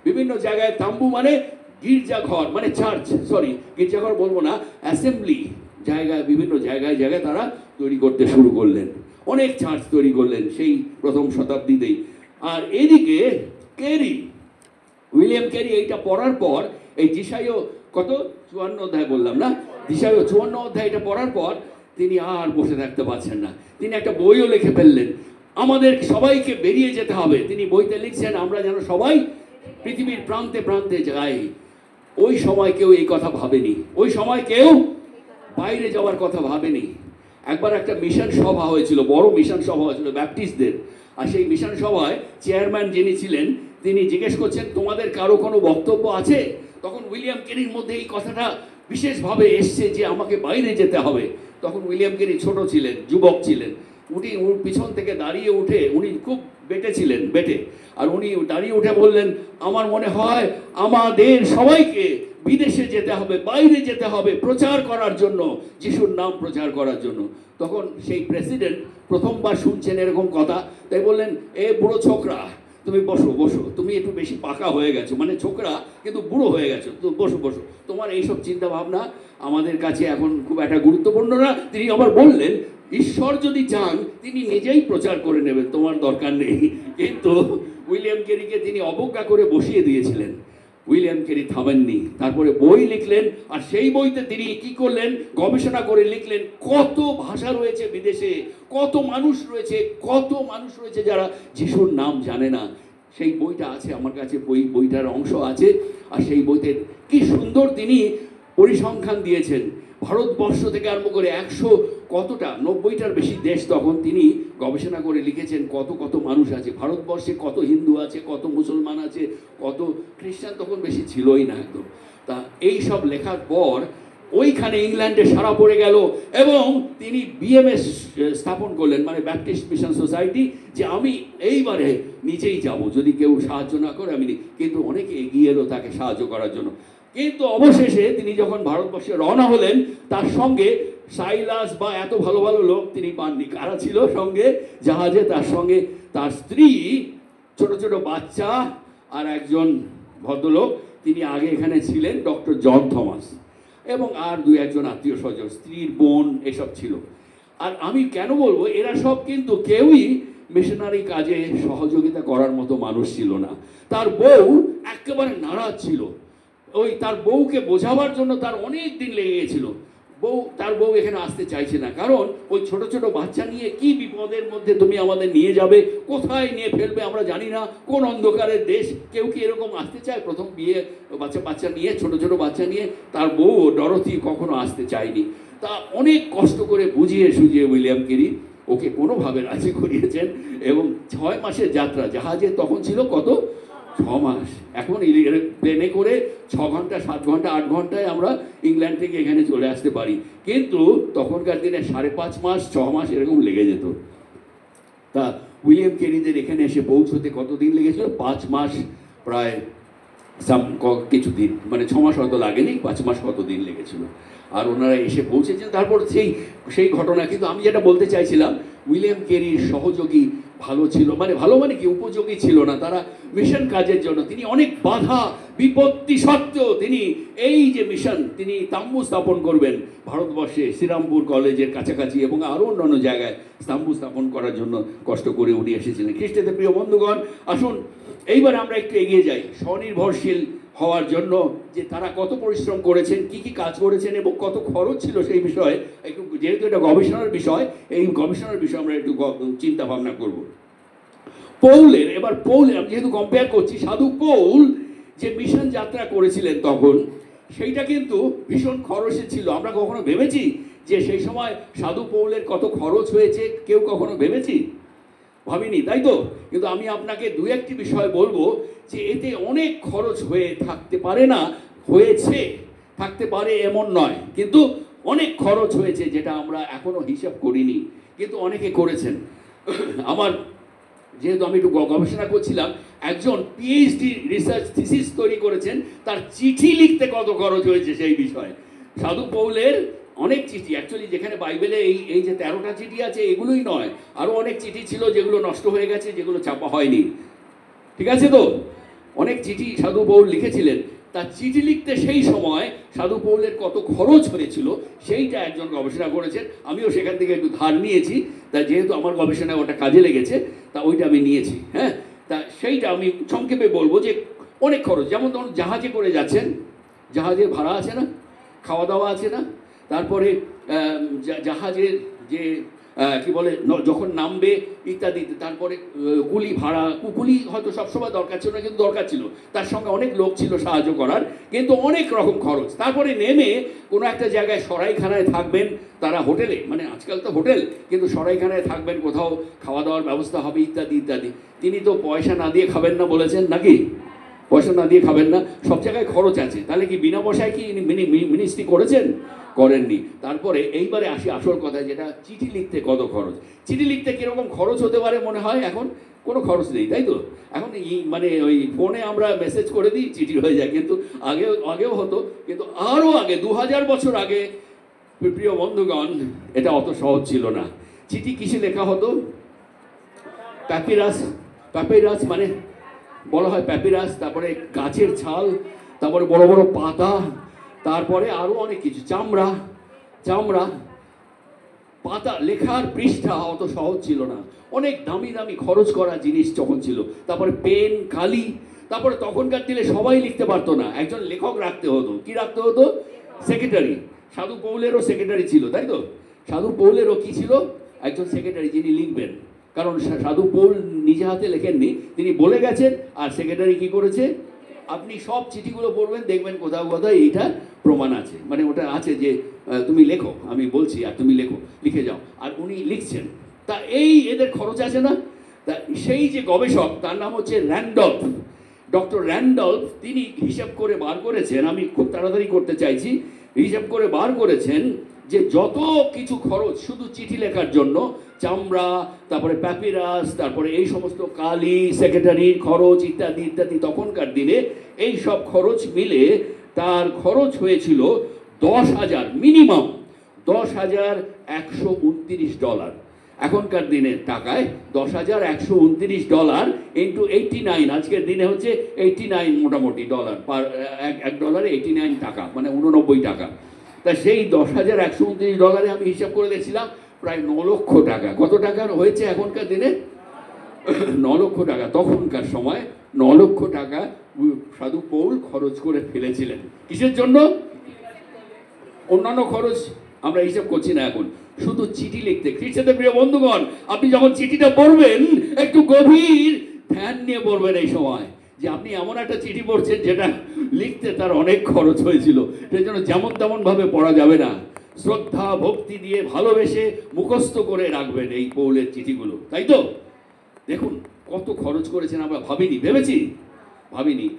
বিভিন্ন জায়গায় তাম্বু মানে গির্জাঘর, মানে চার্চ, সরি গির্জাঘর বলবো না, অ্যাসেম্বলি জায়গায়, বিভিন্ন জায়গায় জায়গায় তারা তৈরি করতে শুরু করলেন। অনেক চার্চ তৈরি করলেন সেই প্রথম শতাব্দীতেই। আর এদিকে ক্যারি, উইলিয়াম ক্যারি এইটা পড়ার পর, এই যিশাইয় কত 54 অধ্যায় বললাম না, যিশাইয় 54 অধ্যায় এটা পড়ার পর তিনি আর বসে থাকতে পারছেন না। তিনি একটা বইও লিখে ফেললেন, আমাদের সবাইকে বেরিয়ে যেতে হবে। তিনি বইতে লিখছেন, আমরা যেন সবাই পৃথিবীর প্রান্তে প্রান্তে যাই। ওই সময় কেউ এই কথা ভাবেনি, ওই সময় কেউ বাইরে যাওয়ার কথা ভাবেনি। একবার একটা মিশন সভা হয়েছিল, বড় মিশন সভা হয়েছিল ব্যাপটিস্টদের। আর সেই মিশন সভায় চেয়ারম্যান যিনি ছিলেন, তিনি জিজ্ঞেস করছেন, তোমাদের কারো কোনো বক্তব্য আছে? তখন উইলিয়াম ক্যারির মধ্যে এই কথাটা বিশেষভাবে এসছে যে আমাকে বাইরে যেতে হবে। তখন উইলিয়াম ক্যারি ছোট ছিলেন, যুবক ছিলেন। উনি ওর পিছন থেকে দাঁড়িয়ে উঠে, উনি খুব বেটে ছিলেন, বেটে, আর উনি দাঁড়িয়ে উঠে বললেন, আমার মনে হয় আমাদের সবাইকে বিদেশে যেতে হবে, বাইরে যেতে হবে প্রচার করার জন্য, যিশুর নাম প্রচার করার জন্য। তখন সেই প্রেসিডেন্ট প্রথমবার শুনছেন এরকম কথা, তাই বললেন, এ বুড়ো ছোকরা, তুমি বসো বসো, তুমি একটু বেশি পাকা হয়ে গেছো, মানে ছোকরা কিন্তু বুড়ো হয়ে গেছো, তো বসো বসো, তোমার এইসব চিন্তা ভাবনা আমাদের কাছে এখন খুব একটা গুরুত্বপূর্ণ না। তিনি আবার বললেন, ঈশ্বর যদি চান তিনি নিজেই প্রচার করে নেবেন, তোমার দরকার নেই। কিন্তু উইলিয়াম ক্যারিকে তিনি অবজ্ঞা করে বসিয়ে দিয়েছিলেন। উইলিয়াম ক্যারি থামেননি, তারপরে বই লিখলেন। আর সেই বইতে তিনি কি করলেন? গবেষণা করে লিখলেন, কত ভাষা রয়েছে বিদেশে, কত মানুষ রয়েছে, কত মানুষ রয়েছে যারা যিশুর নাম জানে না। সেই বইটা আছে আমার কাছে, বইটার অংশ আছে। আর সেই বইতে কি সুন্দর তিনি পরিসংখ্যান দিয়েছেন। ভারতবর্ষ থেকে আরম্ভ করে 90টার বেশি দেশ, তখন তিনি গবেষণা করে লিখেছেন কত কত মানুষ আছে ভারতবর্ষে, কত হিন্দু আছে, কত মুসলমান আছে, কত খ্রিস্টান তখন বেশি ছিলই না একদম। তা এই সব লেখার পর ওইখানে ইংল্যান্ডে সারা পড়ে গেল এবং তিনি বিএমএস স্থাপন করলেন, মানে ব্যাপটিস্ট মিশন সোসাইটি, যে আমি এইবারে নিজেই যাব, যদি কেউ সাহায্য না করে আমি কিন্তু অনেকে এগিয়ে এলো তাকে সাহায্য করার জন্য। কিন্তু অবশেষে তিনি যখন ভারতবর্ষে রওনা হলেন, তার সঙ্গে সাইলাস বা এত ভালো ভালো লোক তিনি পাননি। কারা ছিল সঙ্গে জাহাজে? তার সঙ্গে তার স্ত্রী, ছোট ছোট বাচ্চা, আর একজন ভদ্রলোক, তিনি আগে এখানে ছিলেন, ডক্টর জন থমাস, এবং আর দু একজন আত্মীয় স্বজন, স্ত্রীর বোন, এসব ছিল। আর আমি কেন বলবো, এরা সব কিন্তু কেউই মিশনারি কাজে সহযোগিতা করার মতো মানুষ ছিল না। তার বউ একেবারে নারাজ ছিল, ওই তার বউকে বোঝাবার জন্য তার অনেক দিন লেগে গেছিল। তার বউ এখানে আসতে চাইছে না, কারণ ওই ছোট ছোট বাচ্চা নিয়ে কি বিপদের মধ্যে তুমি আমাদের নিয়ে যাবে, কোথায় নিয়ে ফেলবে আমরা জানি না, কোন অন্ধকারের দেশ, কেউ কি এরকম আসতে চায়? প্রথম বিয়ে, বাচ্চা নিয়ে, ছোট ছোট বাচ্চা নিয়ে। তার বউ ডরথি কখনো আসতে চায়নি। তা অনেক কষ্ট করে বুঝিয়ে সুঝিয়ে উইলিয়াম কেরি ওকে কোনোভাবে রাজি করিয়েছেন, এবং 6 মাসের যাত্রা, জাহাজে তখন ছিল কত, 6 মাস। এখন প্লেনে করে 6 ঘন্টা, 7 ঘন্টা, 8 ঘন্টায় আমরা ইংল্যান্ড থেকে এখানে চলে আসতে পারি, কিন্তু তখনকার দিনে 5.5 মাস, 6 মাস এরকম লেগে যেত। তা উইলিয়াম কেরিদের এখানে এসে পৌঁছতে কতদিন লেগেছিল? 5 মাস, প্রায় কিছুদিন, মানে 6 মাস হয়তো লাগেনি, 5 মাস কতদিন লেগেছিল। আর ওনারা এসে পৌঁছেছেন। তারপর সেই ঘটনা। কিন্তু আমি যেটা বলতে চাইছিলাম, উইলিয়াম কেরির সহযোগী ভালো ছিল, ভালো মানে কি, উপযোগী ছিল না তারা মিশন কাজের জন্য। তিনি অনেক বাধা বিপত্তি সত্ত্বেও তিনি এই যে মিশন, তিনি তাম্বু স্থাপন করবেন ভারতবর্ষে, শ্রীরামপুর কলেজের কাছাকাছি এবং আরও অন্যান্য জায়গায় তাম্বু স্থাপন করার জন্য কষ্ট করে উনি এসেছিলেন। খ্রিস্টতে প্রিয় বন্ধুগণ, আসুন এইবার আমরা একটু এগিয়ে যাই। স্বনির্ভরশীল হওয়ার জন্য যে তারা কত পরিশ্রম করেছেন, কি কি কাজ করেছেন এবং কত খরচ ছিল সেই বিষয়ে একটু, যেহেতু এটা গবেষণার বিষয়, এই গবেষণার বিষয়ে আমরা একটু চিন্তা ভাবনা করব। পৌলের, এবার পৌলের আমি যেহেতু কম্পেয়ার করছি, সাধু পৌল যে মিশন যাত্রা করেছিলেন তখন, সেইটা কিন্তু ভীষণ খরচে ছিল। আমরা কখনো ভেবেছি যে সেই সময় সাধু পৌলের কত খরচ হয়েছে? কেউ কখনো ভেবেছি? ভাবিনি, তাই তো? কিন্তু আমি আপনাকে দু একটি বিষয় বলবো যে এতে অনেক খরচ হয়ে থাকতে পারে না, হয়েছে, থাকতে পারে এমন নয়, কিন্তু অনেক খরচ হয়েছে যেটা আমরা এখনো হিসাব করিনি, কিন্তু অনেকে করেছেন। আমার যেহেতু আমি একটু গবেষণা করছিলাম, একজন পিএইচডি রিসার্চ থিসিস তৈরি করেছেন, তার চিঠি লিখতে কত খরচ হয়েছে সেই বিষয়ে। সাধু পৌলের অনেক চিঠি, অ্যাকচুয়ালি যেখানে বাইবেলে এই যে 13টা চিঠি আছে এগুলোই নয়, আরও অনেক চিঠি ছিল যেগুলো নষ্ট হয়ে গেছে, যেগুলো ছাপা হয়নি। ঠিক আছে তো? অনেক চিঠি সাধু পৌল লিখেছিলেন। তার চিঠি লিখতে সেই সময় সাধু পৌলের কত খরচ হয়েছিল সেইটা একজন গবেষণা করেছেন। আমিও সেখান থেকে একটু ধার নিয়েছি, তা যেহেতু আমার গবেষণায় ওটা কাজে লেগেছে, তা ওইটা আমি নিয়েছি। হ্যাঁ, তা সেইটা আমি সংক্ষেপে বলবো যে অনেক খরচ। যেমন ধরুন জাহাজে করে যাচ্ছেন, জাহাজের ভাড়া আছে না, খাওয়া দাওয়া আছে না, তারপরে জাহাজের যে কি বলে, যখন নামবে ইত্যাদি, তারপরে কুলি ভাড়া, কুলি হয়তো সবসময় দরকার ছিল না, কিন্তু দরকার ছিল, তার সঙ্গে অনেক লোক ছিল সাহায্য করার, কিন্তু অনেক রকম খরচ। তারপরে নেমে কোনো একটা জায়গায় সরাইখানায় থাকবেন, তারা হোটেলে, মানে আজকাল তো হোটেল, কিন্তু সরাইখানায় থাকবেন, কোথাও খাওয়া দাওয়ার ব্যবস্থা হবে ইত্যাদি ইত্যাদি। তিনি তো পয়সা না দিয়ে খাবেন না বলেছেন, নাকি? পয়সা না দিয়ে খাবেন না, সব জায়গায় খরচ আছে। তাহলে কি বিনা পয়সায় কি মিনিস্ট্রি করেছেন? করেননি। তারপরে এইবারে আসি আসল কথা, যেটা চিঠি লিখতে কত খরচ। চিঠি লিখতে কীরকম খরচ হতে পারে মনে হয়? এখন কোনো খরচ নেই, তাই তো? এখন মানে ওই ফোনে আমরা মেসেজ করে দিই, চিঠি হয়ে যায়, কিন্তু আগেও হতো, কিন্তু আরও আগে 2000 বছর আগে প্রিয় বন্ধুগণ এটা অত সহজ ছিল না। চিঠি কিসে লেখা হতো? প্যাপিরাস মানে বলা হয় প্যাপিরাস, তারপরে গাছের ছাল, তারপরে বড় বড় পাতা, তারপরে আরও অনেক কিছু, চামড়া, পাতা, লেখার পৃষ্ঠা অত সহজ ছিল না, অনেক দামি দামি খরচ করা জিনিস তখন ছিল। তারপরে পেন, কালি, তারপরে তখনকার দিনে সবাই লিখতে পারতো না, একজন লেখক রাখতে হতো। কি রাখতে হতো? সেক্রেটারি। সাধু পৌলেরও সেক্রেটারি ছিল, তাই তো? সাধু পৌলেরও কি ছিল? একজন সেক্রেটারি, যিনি লিখবেন। কারণ সাধু পৌল নিজে হাতে লেখেননি, তিনি বলে গেছেন, আর সেক্রেটারি কি করেছে? আপনি সব চিঠিগুলো পড়বেন, দেখবেন কোথাও কোথাও এইটা প্রমাণ আছে, মানে ওটা আছে যে তুমি লেখো, আমি বলছি আর তুমি লেখো, লিখে যাও, আর উনি লিখছেন। তা এদের খরচ আছে না? তা সেই যে গবেষক, তার নাম হচ্ছে ডক্টর র্যান্ডলফ তিনি হিসাব করে বার করেছেন, আমি খুব তাড়াতাড়ি করতে চাইছি, হিসাব করে বার করেছেন যে যত কিছু খরচ শুধু চিঠি লেখার জন্য, চামড়া, তারপরে প্যাপিরাস, তারপরে এই সমস্ত কালি, সেক্রেটারির খরচ ইত্যাদি ইত্যাদি, তখনকার দিনে এই সব খরচ মিলে তার খরচ হয়েছিল $10,000, মিনিমাম $10,129। এখনকার দিনের টাকায় $10,129 ইন্টু 89, আজকের দিনে হচ্ছে 89 মোটামুটি ডলার, পার $1 89 টাকা, মানে 89 টাকা। তা সেই $10,129 আমি হিসাব করে দেখছিলাম প্রায় 9 লক্ষ টাকা। কত টাকার হয়েছে এখনকার দিনে? 9 লক্ষ টাকা। তখনকার সময় 9 লক্ষ টাকা সাধু পৌল খরচ করে ফেলেছিলেন। কিসের জন্য? অন্যান্য খরচ আমরা হিসাব করছি না এখন, শুধু চিঠি লিখতে। খ্রিস্টানদের প্রিয় বন্ধুগণ, আপনি যখন চিঠিটা পড়বেন একটু গভীর ধ্যান নিয়ে পড়বেন এই সময়, যে আপনি এমন একটা চিঠি পড়ছেন যেটা লিখতে তার অনেক খরচ হয়েছিল। সেই জন্য যেমন তেমন ভাবে পড়া যাবে না, শ্রদ্ধা ভক্তি দিয়ে ভালোবেসে মুখস্থ করে রাখবেন এই পৌলের চিঠিগুলো, তাই তো? দেখুন কত খরচ করেছেন, আমরা ভাবিনি।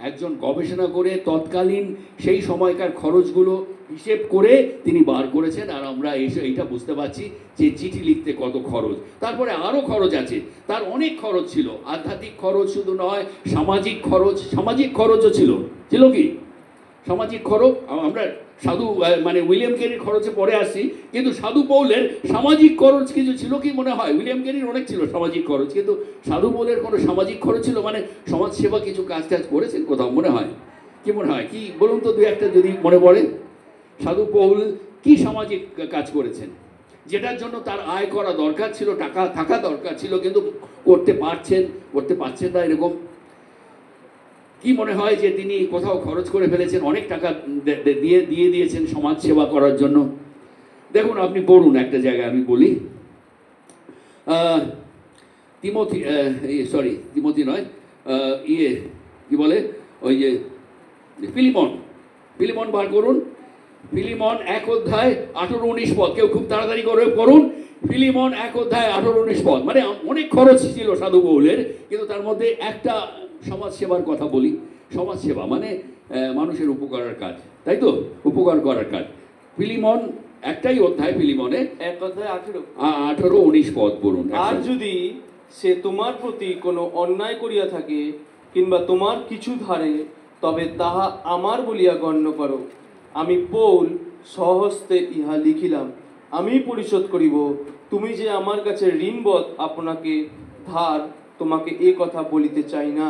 একজন গবেষণা করে তৎকালীন সেই সময়কার খরচগুলো হিসেব করে তিনি বার করেছেন, আর আমরা এইটা বুঝতে পারছি যে চিঠি লিখতে কত খরচ। তারপরে আরও খরচ আছে, তার অনেক খরচ ছিল, আধ্যাত্মিক খরচ শুধু নয়, সামাজিক খরচও ছিল কি সামাজিক খরচ? আমরা সাধু মানে উইলিয়াম কেরির খরচে পরে আসছি, কিন্তু সাধু পৌলের সামাজিক খরচ কিছু ছিল কি মনে হয়? উইলিয়াম কেরির অনেক ছিল সামাজিক খরচ, কিন্তু সাধু পৌলের কোনো সামাজিক খরচ ছিল? মানে সমাজ সেবা কিছু কাজ করেছেন কোথাও মনে হয়? কি মনে হয়, কি বলুন তো, দু একটা যদি মনে পড়ে। সাধু পৌল কি সামাজিক কাজ করেছেন যেটার জন্য তার আয় করা দরকার ছিল, টাকা থাকা দরকার ছিল, কিন্তু করতে পারছেন না? এরকম কি মনে হয় যে তিনি কোথাও খরচ করে ফেলেছেন, অনেক টাকা দিয়ে দিয়েছেন সমাজ সেবা করার জন্য? দেখুন আপনি পড়ুন একটা জায়গায়, আমি বলি, তিমোথি নয়, কি বলে, ওই যে ফিলিমন বার করুন। ফিলিমন 1 অধ্যায় 18-19 পদ, কেউ খুব তাড়াতাড়ি করে করুন। ফিলিমন 1 অধ্যায় 18-19 পদ। মানে অনেক খরচ ছিল সাধু পৌলের, কিন্তু তার মধ্যে একটা সমাজ সেবার কথা বলি। সমাজ সেবা মানে মানুষের উপকারের কাজ, তাই তো? উপকার করার কাজ। ফিলিমন একটাই অধ্যায়, ফিলিমনে 1 অধ্যায় 18-19 পদ পড়ুন। আর যদি সে তোমার প্রতি কোনো অন্যায় করিয়া থাকে, কিংবা তোমার কিছু ধারে, তবে তাহা আমার বলিয়া গণ্য করো। আমি পৌল স্বহস্তে ইহা লিখিলাম, আমি পরিশোধ করিব। তুমি যে আমার কাছে ঋণবৎ আপনাকে ধার, তোমাকে এ কথা বলিতে চাই না।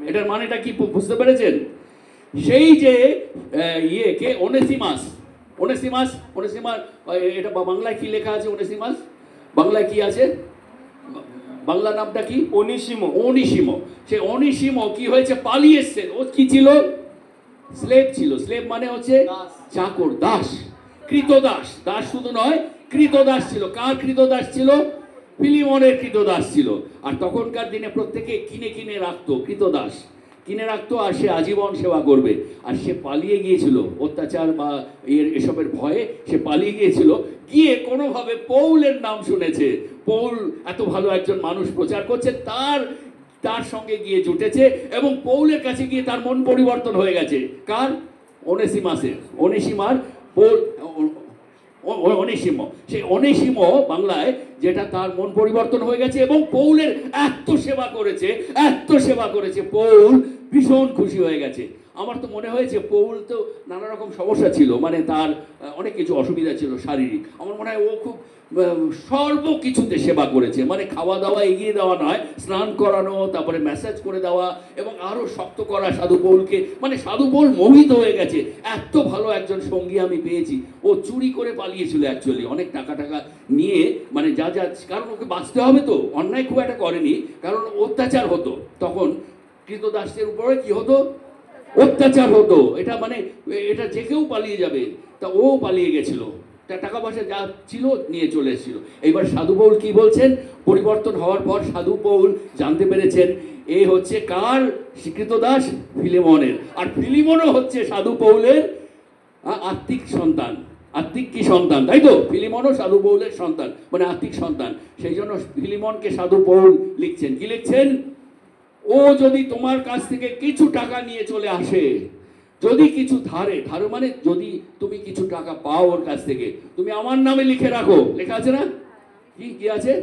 এটার মানেটা কি বুঝতে পেরেছেন? সেই যে কে অনেসিমাস, এটা বাংলায় কি লেখা আছে? অনেসিমাস বাংলায় কি আছে? বাংলা নামটা কি? অনিসিমো। সে অনিসিমো কি হয়েছে? পালিয়ে এসছেন। ও কি ছিল? স্লেভ ছিল। স্লেভ মানে হচ্ছে চাকর, দাস, কৃতদাস। দাস শুধু নয়, কৃতদাস ছিল। কার কৃতদাস ছিল? ফিলিমনের কৃতদাস ছিল। আর তখনকার দিনে প্রত্যেকে কিনে রাখতো, কৃতদাস কিনে রাখতো, আর সে আজীবন সেবা করবে। আর সে পালিয়ে গিয়েছিল অত্যাচার বা এসবের ভয়ে, সে পালিয়ে গিয়েছিল। গিয়ে কোনোভাবে পৌলের নাম শুনেছে, পৌল এত ভালো একজন মানুষ প্রচার করছে, তার সঙ্গে গিয়ে জুটেছে, এবং পৌলের কাছে গিয়ে তার মন পরিবর্তন হয়ে গেছে। কার? অনেসিমার। অনেসিমো, সেই অনেসিমো বাংলায়, যেটা তার মন পরিবর্তন হয়ে গেছে, এবং পৌলের এত সেবা করেছে, পৌল ভীষণ খুশি হয়ে গেছে। আমার তো মনে হয়েছে পৌল তো নানা রকম সমস্যা ছিল, মানে তার অনেক কিছু অসুবিধা ছিল শারীরিক। আমার মনে হয় ও খুব সর্বকিছুতে সেবা করেছে, মানে খাওয়া দাওয়া এগিয়ে দেওয়া নয়, স্নান করানো, তারপরে ম্যাসাজ করে দেওয়া, এবং আরো শক্ত করা সাধু পৌলকে। মানে সাধু পৌল মোহিত হয়ে গেছে, এত ভালো একজন সঙ্গী আমি পেয়েছি। ও চুরি করে পালিয়েছিল অ্যাকচুয়ালি, অনেক টাকা নিয়ে, মানে যা কারণ ওকে বাঁচতে হবে তো, অন্যায় খুব একটা করেনি, কারণ অত্যাচার হতো তখন, কৃতদাসদের উপরে কি হতো? অত্যাচার হতো। এটা মানে এটা যে কেউ পালিয়ে যাবে, তা ও পালিয়ে গেছিল, টাকা পয়সা যা ছিল নিয়ে চলে এসেছিল। এইবার সাধু পৌল কি বলছেন? পরিবর্তন হওয়ার পর সাধু পৌল জানতে পেরেছেন এ হচ্ছে কার কৃতদাস? ফিলিমনের। আর ফিলিমনও হচ্ছে সাধু পৌলের আত্মিক সন্তান। আত্মিক কি সন্তান, তাই তো? ফিলিমনও সাধু পৌলের সন্তান, মানে আত্মিক সন্তান। সেই জন্য ফিলিমনকে সাধু পৌল লিখছেন, কি লিখছেন? ও যদি তোমার কাছ থেকে কিছু টাকা নিয়ে চলে আসে, যদি কিছু ধারে মানে যদি তুমি কিছু টাকা পাও ওর কাছ থেকে, তুমি আমার নামে লিখে রাখো। লেখা আছে না? কি কি আছে?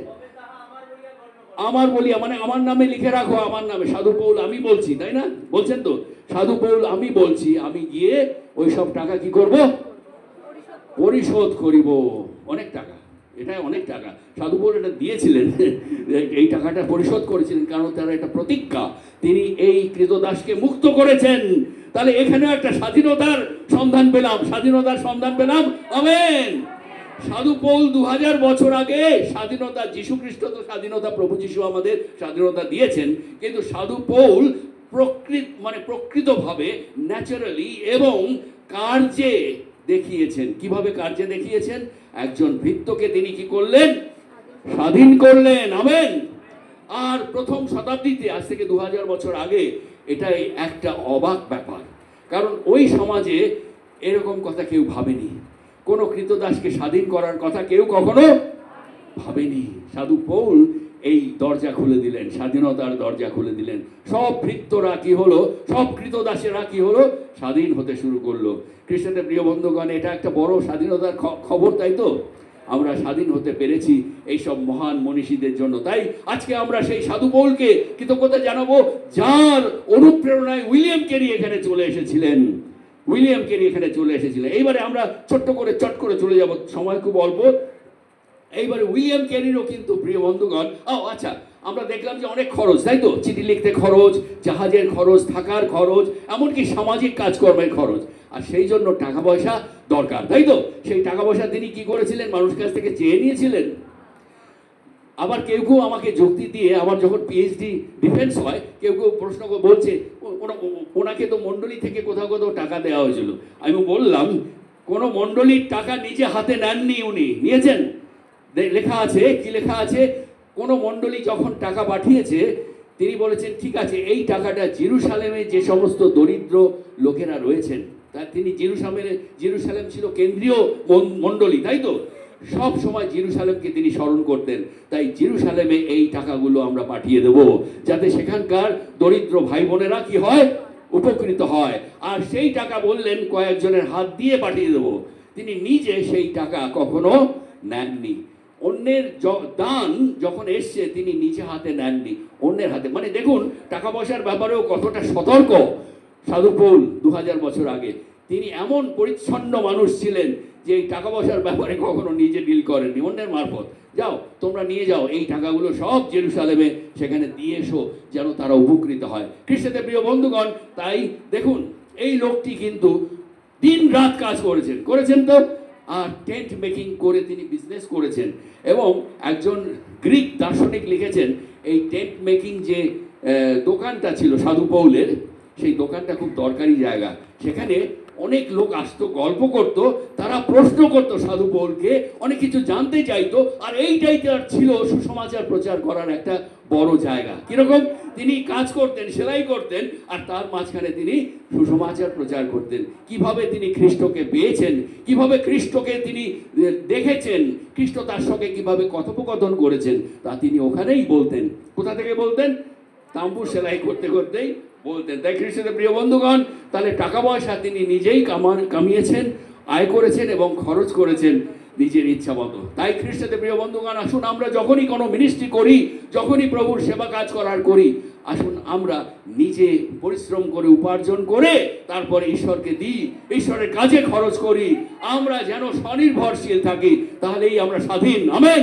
আমার বলিয়া, মানে আমার নামে লিখে রাখো, আমার নামে। সাধু পৌল আমি বলছি, তাই না? বলছেন তো সাধু পৌল আমি বলছি, আমি গিয়ে ওই সব টাকা কি করব? পরিশোধ করিব। অনেক টাকা, এটা অনেক টাকা। সাধু পৌল এটা দিয়েছিলেন, এই টাকাটা পরিশোধ করেছিলেন, কারণ তারা এটা প্রতিজ্ঞা, তিনি এই কৃতদাসকে মুক্ত করেছেন। তাহলে এখানে একটা স্বাধীনতার সন্ধান পেলাম, স্বাধীনতার সন্ধান পেলাম। আমেন। সাধু পৌল 2000 বছর আগে স্বাধীনতা, যীশু খ্রিস্ট তো স্বাধীনতা, প্রভু যীশু আমাদের স্বাধীনতা দিয়েছেন, কিন্তু সাধু পৌল প্রকৃতভাবে ন্যাচারালি এবং কার্যে দেখিয়েছেন। কিভাবে কার্যে দেখিয়েছেন? একজন ভৃত্যকে তিনি কি করলেন? স্বাধীন করলেন। আমেন। আর প্রথম শতাব্দীতে, আজ থেকে 2000 বছর আগে, এটাই একটা অবাক ব্যাপার, কারণ ওই সমাজে এরকম কথা কেউ ভাবেনি। কোনো কৃতদাসকে স্বাধীন করার কথা কেউ কখনো ভাবেনি। সাধু পৌল এই দরজা খুলে দিলেন, স্বাধীনতার দরজা খুলে দিলেন। সব ভৃত্যরা কি হলো? সব কৃতদাসেরা কি হলো? স্বাধীন হতে শুরু করলো। খ্রিস্টানদের প্রিয় বন্ধুগণ, এটা একটা বড় স্বাধীনতার খবর, তাই তো? আমরা স্বাধীন হতে পেরেছি এইসব মহান মনীষীদের জন্য। তাই আজকে আমরা সেই সাধু পৌলকে কৃতজ্ঞতা জানাবো, যার অনুপ্রেরণায় উইলিয়াম ক্যারি এখানে চলে এসেছিলেন। উইলিয়াম ক্যারি এখানে চলে এসেছিলেন। এইবারে আমরা চট করে চলে যাব, সময় খুব অল্প। এইবারে উইলিয়াম ক্যারিরও কিন্তু প্রিয় বন্ধুগণ, আচ্ছা, আমরা দেখলাম যে অনেক খরচ, তাই তো? চিঠি লিখতে খরচ, জাহাজের খরচ, থাকার খরচ, এমনকি সামাজিক কাজকর্মের খরচ। আর সেই জন্য টাকা পয়সা দরকার, তাই তো? সেই টাকা পয়সা তিনি কি করেছিলেন? মানুষের কাছ থেকে চেয়ে নিয়েছিলেন। আবার কেউ কেউ আমাকে যুক্তি দিয়ে, আমার যখন পিএইচডি ডিফেন্স হয়, কেউ কেউ প্রশ্ন বলছে ওনাকে তো মণ্ডলী থেকে কোথাও কোথাও টাকা দেওয়া হয়েছিল। আমি বললাম, কোনো মণ্ডলীর টাকা নিজে হাতে নেননি উনি, নিয়েছেন? লেখা আছে, কি লেখা আছে? কোনো মণ্ডলী যখন টাকা পাঠিয়েছে, তিনি বলেছেন ঠিক আছে, এই টাকাটা জেরুসালেমে যে সমস্ত দরিদ্র লোকেরা রয়েছেন, তা তিনি জেরুসালেম ছিল কেন্দ্রীয় মণ্ডলী, তাই তো? সব সময় জেরুসালেমকে তিনি স্মরণ করতেন। তাই জেরুসালেমে এই টাকাগুলো আমরা পাঠিয়ে দেব, যাতে সেখানকার দরিদ্র ভাই বোনেরা কি হয়? উপকৃত হয়। আর সেই টাকা বললেন কয়েকজনের হাত দিয়ে পাঠিয়ে দেব। তিনি নিজে সেই টাকা কখনো নেননি। অন্যের দান যখন এসছে, তিনি নিজে হাতে নেননি, অন্যের হাতে। মানে দেখুন, টাকা পয়সার ব্যাপারেও কতটা সতর্ক সাধু পৌল 2000 বছর আগে। তিনি এমন পরিচ্ছন্ন মানুষ ছিলেন যে এই টাকা পয়সার ব্যাপারে কখনো নিজে ডিল করেননি, অন্যের মারফত। যাও, তোমরা নিয়ে যাও এই টাকাগুলো সব জেরুসালেমে, সেখানে দিয়ে এসো, যেন তারা উপকৃত হয়। খ্রিস্টদের প্রিয় বন্ধুগণ, তাই দেখুন, এই লোকটি কিন্তু দিন রাত কাজ করেছেন তো। আর টেন্ট মেকিং করে তিনি বিজনেস করেছেন। এবং একজন গ্রিক দার্শনিক লিখেছেন, এই টেন্ট মেকিং যে দোকানটা ছিল সাধু পৌলের, সেই দোকানটা খুব দরকারি জায়গা। সেখানে অনেক লোক আসতো, গল্প করত, তারা প্রশ্ন করতো সাধু পৌলকে, অনেক কিছু জানতে চাইতো। আর এইটাই তার ছিল সুসমাচার প্রচার করার একটা বড় জায়গা। কিরকম? তিনি কাজ করতেন, সেলাই করতেন, আর তার মাঝখানে তিনি সুসমাচার প্রচার করতেন। কিভাবে তিনি খ্রিস্টকে পেয়েছেন, কিভাবে খ্রিস্টকে তিনি দেখেছেন, খ্রিস্ট তার সঙ্গে কিভাবে কথোপকথন করেছেন, তা তিনি ওখানেই বলতেন। কোথা থেকে বলতেন? তাম্বু সেলাই করতে করতেই বলতেন। তাই খ্রিস্টদের প্রিয় বন্ধুগণ, তাহলে টাকা পয়সা তিনি নিজেই কামিয়েছেন, আয় করেছেন এবং খরচ করেছেন নিজের ইচ্ছা মতো। তাই খ্রিস্টদের প্রিয় বন্ধুগণ, আসুন আমরা যখনই কোনো মিনিস্ট্রি করি, যখনই প্রভুর সেবা কাজ করি, আসুন আমরা নিজে পরিশ্রম করে, উপার্জন করে, তারপরে ঈশ্বরকে দিই, ঈশ্বরের কাজে খরচ করি। আমরা যেন স্বনির্ভরশীল থাকি, তাহলেই আমরা স্বাধীন। আমেন।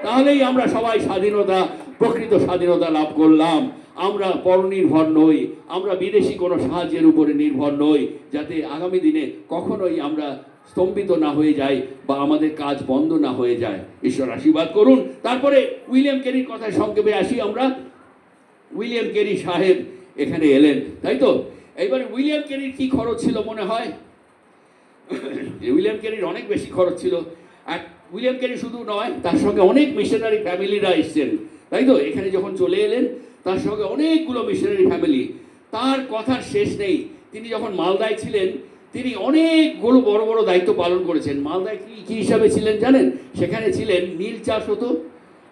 তাহলেই আমরা সবাই স্বাধীনতা, প্রকৃত স্বাধীনতা লাভ করলাম। আমরা পরনির্ভর নই, আমরা বিদেশি কোনো সাহায্যের উপরে নির্ভর নই, যাতে আগামী দিনে কখনোই আমরা স্তম্ভিত না হয়ে যাই বা আমাদের কাজ বন্ধ না হয়ে যায়। ঈশ্বর আশীর্বাদ করুন। তারপরে উইলিয়াম ক্যারির কথায় সংক্ষেপে আসি আমরা। উইলিয়াম ক্যারি সাহেব এখানে এলেন, তাই তো? এইবারে উইলিয়াম ক্যারির কি খরচ ছিল মনে হয়? উইলিয়াম ক্যারির অনেক বেশি খরচ ছিল। আর উইলিয়াম ক্যারি শুধু নয়, তার সঙ্গে অনেক মিশনারি ফ্যামিলিরা এসছেন, তাই তো? এখানে যখন চলে এলেন, তার সঙ্গে অনেকগুলো মিশনারি ফ্যামিলি, তার কথার শেষ নেই। তিনি যখন মালদায় ছিলেন, তিনি অনেকগুলো বড় বড় দায়িত্ব পালন করেছেন। মালদায় কি হিসাবে ছিলেন জানেন? সেখানে ছিলেন নীল চাষ হতো,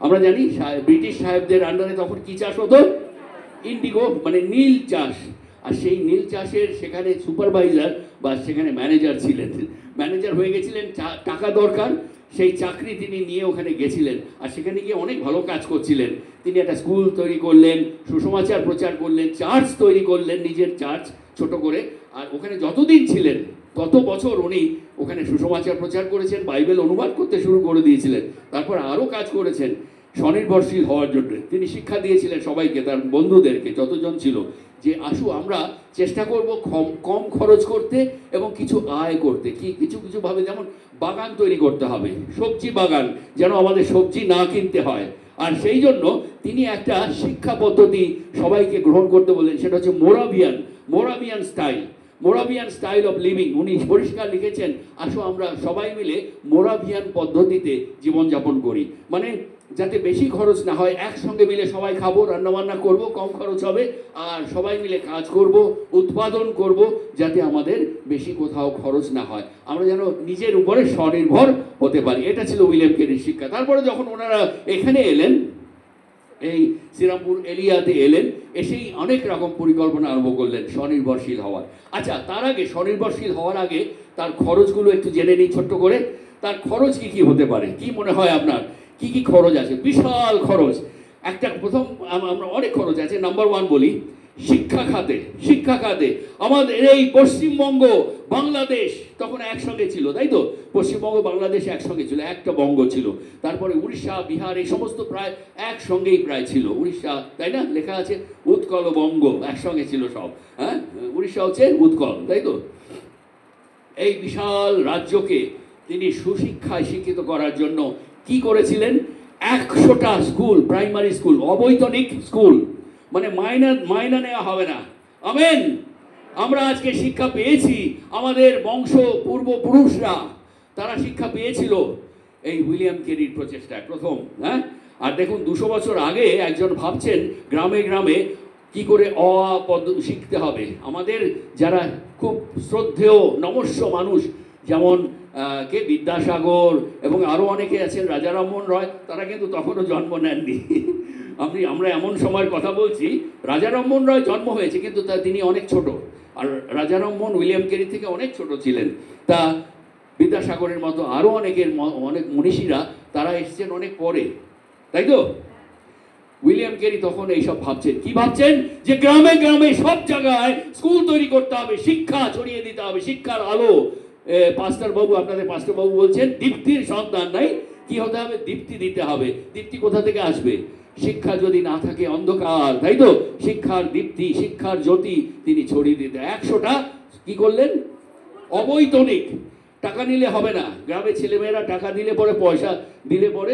আমরা জানি। ব্রিটিশ সাহেবদের আন্ডারে তখন কি চাষ হতো? ইন্ডিগো মানে নীল চাষ, আর সেই নীল চাষের সেখানে সুপারভাইজার বা সেখানে ম্যানেজার ছিলেন, ম্যানেজার হয়ে গেছিলেন, টাকা দরকার, সেই চাকরি তিনি নিয়ে ওখানে গেছিলেন, আর সেখানে গিয়ে অনেক ভালো কাজ করছিলেন। তিনি একটা স্কুল তৈরি করলেন, সুসমাচার প্রচার করলেন, চার্চ তৈরি করলেন, নিজের চার্চ ছোট করে। আর ওখানে যতদিন ছিলেন তত বছর উনি ওখানে সুসমাচার প্রচার করেছেন, বাইবেল অনুবাদ করতে শুরু করে দিয়েছিলেন, তারপর আরও কাজ করেছেন স্বনির্ভরশীল হওয়ার জন্য। তিনি শিক্ষা দিয়েছিলেন সবাইকে, তার বন্ধুদেরকে যতজন ছিল, যে আসু আমরা চেষ্টা করব কম খরচ করতে এবং কিছু আয় করতে। কিছু ভাবে, যেমন বাগান তৈরি করতে হবে, সবজি বাগান, যেন আমাদের সবজি না কিনতে হয়। আর সেই জন্য তিনি একটা শিক্ষা পদ্ধতি সবাইকে গ্রহণ করতে বললেন, সেটা হচ্ছে মোরাভিয়ান স্টাইল অফ লিভিং। উনি পরিষ্কার লিখেছেন, আসো আমরা সবাই মিলে মোরাভিয়ান পদ্ধতিতে জীবনযাপন করি, মানে যাতে বেশি খরচ না হয়, একসঙ্গে মিলে সবাই খাবো, রান্নাবান্না করব, কম খরচ হবে, আর সবাই মিলে কাজ করব, উৎপাদন করব, যাতে আমাদের বেশি কোথাও খরচ না হয়, আমরা যেন নিজের উপরে স্বনির্ভর হতে পারি। এটা ছিল উইলিয়াম কেরির শিক্ষা। তারপরে যখন ওনারা এখানে এলেন, এই শ্রীরামপুর এলিয়াতে এলেন, এসেই অনেক রকম পরিকল্পনা আরম্ভ করলেন স্বনির্ভরশীল হওয়ার। আচ্ছা, তার আগে স্বনির্ভরশীল হওয়ার আগে তার খরচগুলো একটু জেনে নিই ছোট্ট করে। তার খরচ কি হতে পারে, কি মনে হয় আপনার, কি খরচ আছে? বিশাল খরচ। একটা প্রথম আমরা অনেক খরচ আছে। নাম্বার 1 বলি, শিক্ষা খাতে আমাদের এই পশ্চিমবঙ্গ বাংলাদেশ তখন একসঙ্গে ছিল, তাই তো? পশ্চিমবঙ্গ বাংলাদেশ একসঙ্গে ছিল, একটা বঙ্গ ছিল। তারপরে উড়িষ্যা, বিহার, এই সমস্ত প্রায় একসঙ্গেই প্রায় ছিল। উড়িষ্যা, তাই না, লেখা আছে উৎকল ও বঙ্গ, একসঙ্গে ছিল সব। হ্যাঁ, উড়িষ্যা হচ্ছে উৎকল, তাই তো? এই বিশাল রাজ্যকে তিনি সুশিক্ষায় শিক্ষিত করার জন্য কি করেছিলেন? 100টা স্কুল, প্রাইমারি স্কুল, অবৈতনিক স্কুল, মানে মাইনা নেওয়া হবে না। আমেন। আমরা আজকে শিক্ষা পেয়েছি, আমাদের বংশ পূর্বপুরুষরা তারা শিক্ষা পেয়েছিল এই উইলিয়াম কেরির প্রচেষ্টায় প্রথম। হ্যাঁ, আর দেখুন 200 বছর আগে একজন ভাবছেন গ্রামে গ্রামে কি করে অ আ পদ শিখতে হবে। আমাদের যারা খুব শ্রদ্ধেয় নমস্য মানুষ, যেমন কে বিদ্যাসাগর এবং আরও অনেকে আছেন, রাজা রামমোহন রয়, তারা কিন্তু তখনও জন্ম নেননি। আমরা এমন সময়ের কথা বলছি, রাজা রামমোহন রয় জন্ম হয়েছে, কিন্তু তিনি অনেক ছোট, আর রাজা রামমোহন উইলিয়াম কেরি থেকে অনেক ছোট ছিলেন। তা বিদ্যাসাগরের মতো আরও অনেক মনীষীরা তারা এসেছেন অনেক পরে, তাই তো? উইলিয়াম কেরি তখন এইসব ভাবছেন। কি ভাবছেন? যে গ্রামে গ্রামে সব জায়গায় স্কুল তৈরি করতে হবে, শিক্ষা ছড়িয়ে দিতে হবে, শিক্ষার আলো। আপনাদের পাস্টার বাবু বলছেন দীপ্তির সন্তান নাই, কি হতে হবে? দীপ্তি দিতে হবে। দীপ্তি কোথা থেকে আসবে? শিক্ষা যদি না থাকে অন্ধকার, তাই তো? শিক্ষার দীপ্তি, শিক্ষার জ্যোতি তিনি ছড়িয়ে দিতে। 100টা কি করলেন? অবৈতনিক, টাকা নিলে হবে না। গ্রামের ছেলেমেয়েরা টাকা দিলে পরে, পয়সা দিলে পরে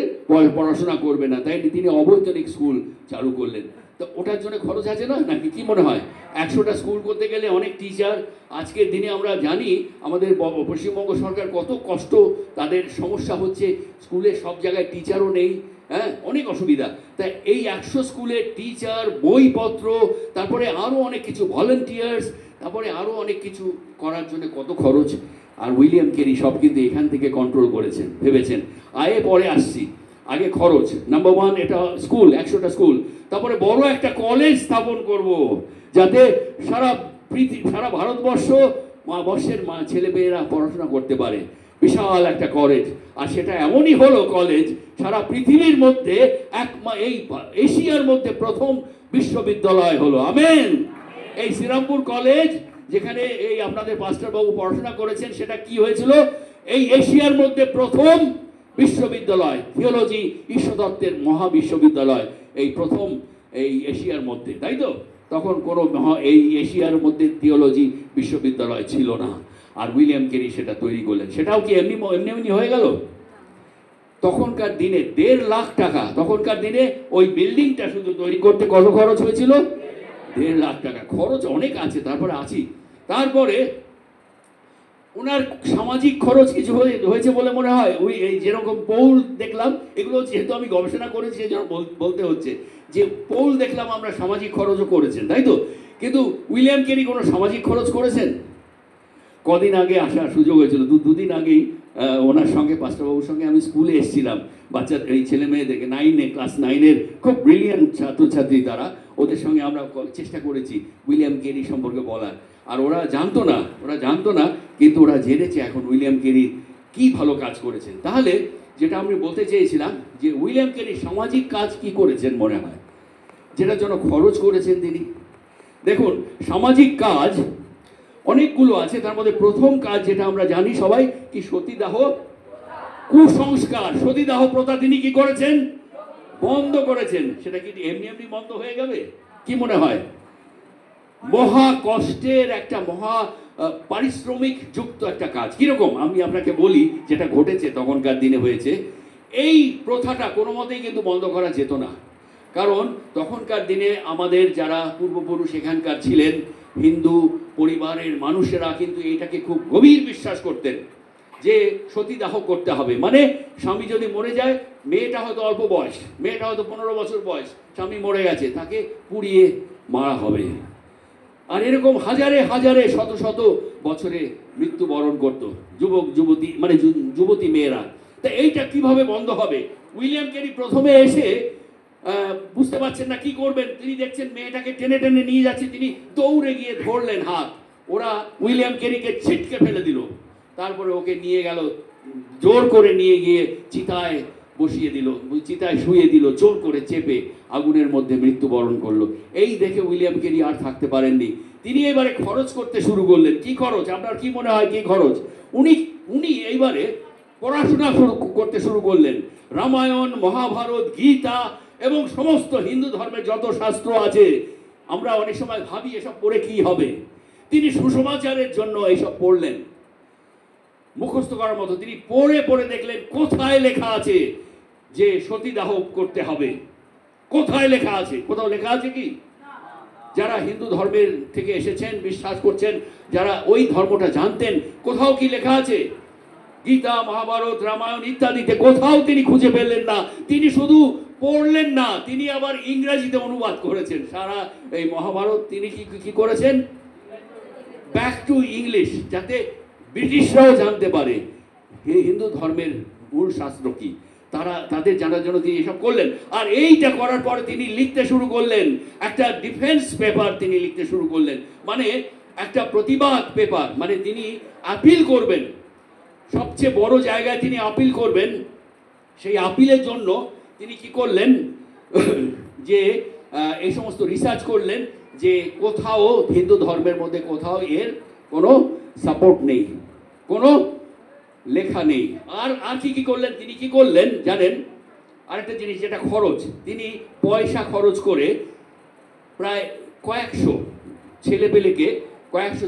পড়াশোনা করবে না, তাই তিনি অবৈতনিক স্কুল চালু করলেন। তো ওটার জন্য খরচ আছে না, নাকি কি মনে হয়? 100টা স্কুল করতে গেলে অনেক টিচার, আজকের দিনে আমরা জানি আমাদের পশ্চিমবঙ্গ সরকার কত কষ্ট, তাদের সমস্যা হচ্ছে, স্কুলে সব জায়গায় টিচারও নেই। হ্যাঁ, অনেক অসুবিধা। তাই এই 100 স্কুলের টিচার, বইপত্র, তারপরে আরও অনেক কিছু ভলেন্টিয়ার্স, তারপরে আরও অনেক কিছু করার জন্য কত খরচ। আর উইলিয়াম কেরি সব কিন্তু এখান থেকে কন্ট্রোল করেছেন, ভেবেছেন। আয়ে পরে আসছি, আগে খরচ। নাম্বার 1 এটা স্কুল, 100টা স্কুল। তারপরে বড় একটা কলেজ স্থাপন করব, যাতে সারা ভারতবর্ষের ছেলেমেয়েরা পড়াশোনা করতে পারে। বিশাল একটা কলেজ। আর সেটা এমনই হলো কলেজ, সারা পৃথিবীর মধ্যে এই এশিয়ার মধ্যে প্রথম বিশ্ববিদ্যালয় হলো। আমেন। এই শ্রীরামপুর কলেজ, যেখানে এই আপনাদের পাস্টার বাবু পড়াশোনা করেছেন, সেটা কি হয়েছিল? এই এশিয়ার মধ্যে প্রথম বিশ্ববিদ্যালয়, থিওলজি ঈশ্বরদত্তের মহাবিশ্ববিদ্যালয়, এই প্রথম এই এশিয়ার মধ্যে, তাই তো? তখন কোনো এই এশিয়ার মধ্যে থিওলজি বিশ্ববিদ্যালয় ছিল না, আর উইলিয়াম কেরি সেটা তৈরি করলেন। সেটাও কি এমনি হয়ে গেল? তখনকার দিনে 1.5 লাখ টাকা, তখনকার দিনে ওই বিল্ডিংটা শুধু তৈরি করতে কত খরচ হয়েছিল? 1.5 লাখ টাকা। খরচ অনেক আছে, তারপরে ওনার সামাজিক খরচ কিছু হয়েছে বলে মনে হয়। এই যেরকম পৌল দেখলাম, এগুলো যেহেতু আমি গবেষণা করেছি সেজন্য বলতে হচ্ছে যে পৌল দেখলাম আমরা সামাজিক খরচও করেছেন, তাই তো? কিন্তু উইলিয়াম কেরি কোনো সামাজিক খরচ করেছেন? কদিন আগে আসার সুযোগ হয়েছিল, দুদিন আগেই ওনার সঙ্গে, পাস্টারবাবুর সঙ্গে আমি স্কুলে এসেছিলাম। এই ছেলে মেয়েদেরকে ক্লাস 9-এর খুব ব্রিলিয়ান্ট ছাত্রছাত্রী তারা, ওদের সঙ্গে আমরা চেষ্টা করেছি উইলিয়াম কেরি সম্পর্কে বলার, আর ওরা জানতো না, কিন্তু ওরা জেনেছে এখন উইলিয়াম কেরি কি ভালো কাজ করেছেন। তাহলে যেটা আমি বলতে চেয়েছিলাম যে উইলিয়াম কেরি সামাজিক কাজ কি করেছেন মনে হয়, যেটার জন্য খরচ করেছেন তিনি। দেখুন, সামাজিক কাজ অনেকগুলো আছে, তার মধ্যে প্রথম কাজ যেটা আমরা জানি সবাই কি, সতীদাহ কুসংস্কার, সতীদাহ প্রথা তিনি কি করেছেন, বন্ধ করেছেন। সেটা কি এমনি এমনি বন্ধ হয়ে যাবে কি মনে হয়? মহা কষ্টের একটা মহা পারিশ্রমিক যুক্ত একটা কাজ। কিরকম আমি আপনাকে বলি, যেটা ঘটেছে তখনকার দিনে হয়েছে। এই প্রথাটা কোনো মতেই কিন্তু বন্ধ করা যেত না, কারণ তখনকার দিনে আমাদের যারা পূর্বপুরুষ এখানকার ছিলেন হিন্দু পরিবারের মানুষেরা কিন্তু এইটাকে খুব গভীর বিশ্বাস করতেন যে সতীদাহ করতে হবে, মানে স্বামী যদি মরে যায়, মেয়েটা হয়তো অল্প বয়স, মেয়েটা হয়তো 15 বছর বয়স, স্বামী মরে গেছে, তাকে পুড়িয়ে মারা হবে। আর এরকম হাজারে হাজারে শত শত বছরে মৃত্যুবরণ করত যুবক যুবতী, মানে যুবতী মেয়েরা। তা এইটা কিভাবে বন্ধ হবে? উইলিয়াম কেরি প্রথমে এসে বুঝতে পারছেন না কি করবেন, তিনি দেখছেন মেয়েটাকে টেনে টেনে নিয়ে যাচ্ছে, তিনি দৌড়ে গিয়ে ধরলেন হাত, ওরা উইলিয়াম কেরিকে ছিটকে ফেলে দিল, তারপরে ওকে নিয়ে গেল, জোর করে নিয়ে গিয়ে চিতায় বসিয়ে দিল, চিতায় শুয়ে দিল, জোর করে চেপে আগুনের মধ্যে মৃত্যুবরণ করলো। এই দেখে উইলিয়াম কেরি আর থাকতে পারেননি, তিনি এবারে খরচ করতে শুরু করলেন। কি খরচ? আপনার কি মনে হয় কি খরচ? উনি এইবারে পড়াশোনা করতে শুরু করলেন। রামায়ণ, মহাভারত, গীতা এবং সমস্ত হিন্দু ধর্মের যত শাস্ত্র আছে, আমরা অনেক সময় ভাবি এসব পড়ে কি হবে, তিনি সুসমাচারের জন্য এইসব পড়লেন মুখস্থ করার মতো। তিনি পড়ে পড়ে দেখলেন কোথায় লেখা আছে যে সতীদাহ করতে হবে, কোথায় লেখা আছে? কোথাও লেখা আছে কি? যারা হিন্দু ধর্মের থেকে এসেছেন, বিশ্বাস করছেন, যারা ওই ধর্মটা জানতেন, কোথাও কি লেখা আছে? গীতা, মহাভারত, রামায়ণ ইত্যাদিতে কোথাও তিনি খুঁজে পেলেন না। তিনি শুধু পড়লেন না, তিনি আবার ইংরেজিতে অনুবাদ করেছেন সারা এই মহাভারত। তিনি কি করেছেন? ব্যাক টু ইংলিশ, যাতে ব্রিটিশরাও জানতে পারে হিন্দু ধর্মের মূল শাস্ত্র কি, তাদের জানার জন্য তিনি এসব করলেন। আর এইটা করার পরে তিনি লিখতে শুরু করলেন একটা ডিফেন্স পেপার, তিনি লিখতে শুরু করলেন, মানে একটা প্রতিবাদ পেপার, মানে তিনি আপিল করবেন, সবচেয়ে বড় জায়গায় তিনি আপিল করবেন। সেই আপিলের জন্য তিনি কি করলেন যে এই সমস্ত রিসার্চ করলেন যে কোথাও হিন্দু ধর্মের মধ্যে কোথাও এর কোনো সাপোর্ট নেই, কোনো লেখা নেই। আর কি করলেন তিনি? কি করলেন জানেন? আরেকটা জিনিস যেটা খরচ, তিনি পয়সা খরচ করে প্রায় কয়েকশো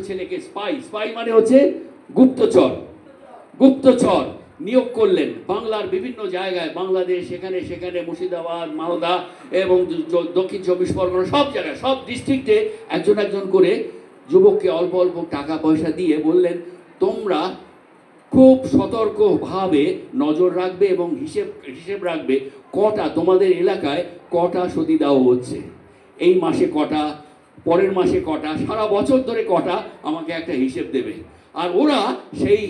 ছেলেকে স্পাই মানে হচ্ছে গুপ্তচর নিয়োগ করলেন বাংলার বিভিন্ন জায়গায়, বাংলাদেশ সেখানে সেখানে মুর্শিদাবাদ, মালদা এবং দক্ষিণ 24 পরগনা, সব জায়গায়, সব ডিস্ট্রিক্টে একজন একজন করে যুবককে অল্প অল্প টাকা পয়সা দিয়ে বললেন, তোমরা খুব সতর্কভাবে নজর রাখবে এবং হিসেব রাখবে কটা তোমাদের এলাকায় কটা সতীদাহ হচ্ছে, এই মাসে কটা, পরের মাসে কটা, সারা বছর ধরে কটা, আমাকে একটা হিসেব দেবে। আর ওরা সেই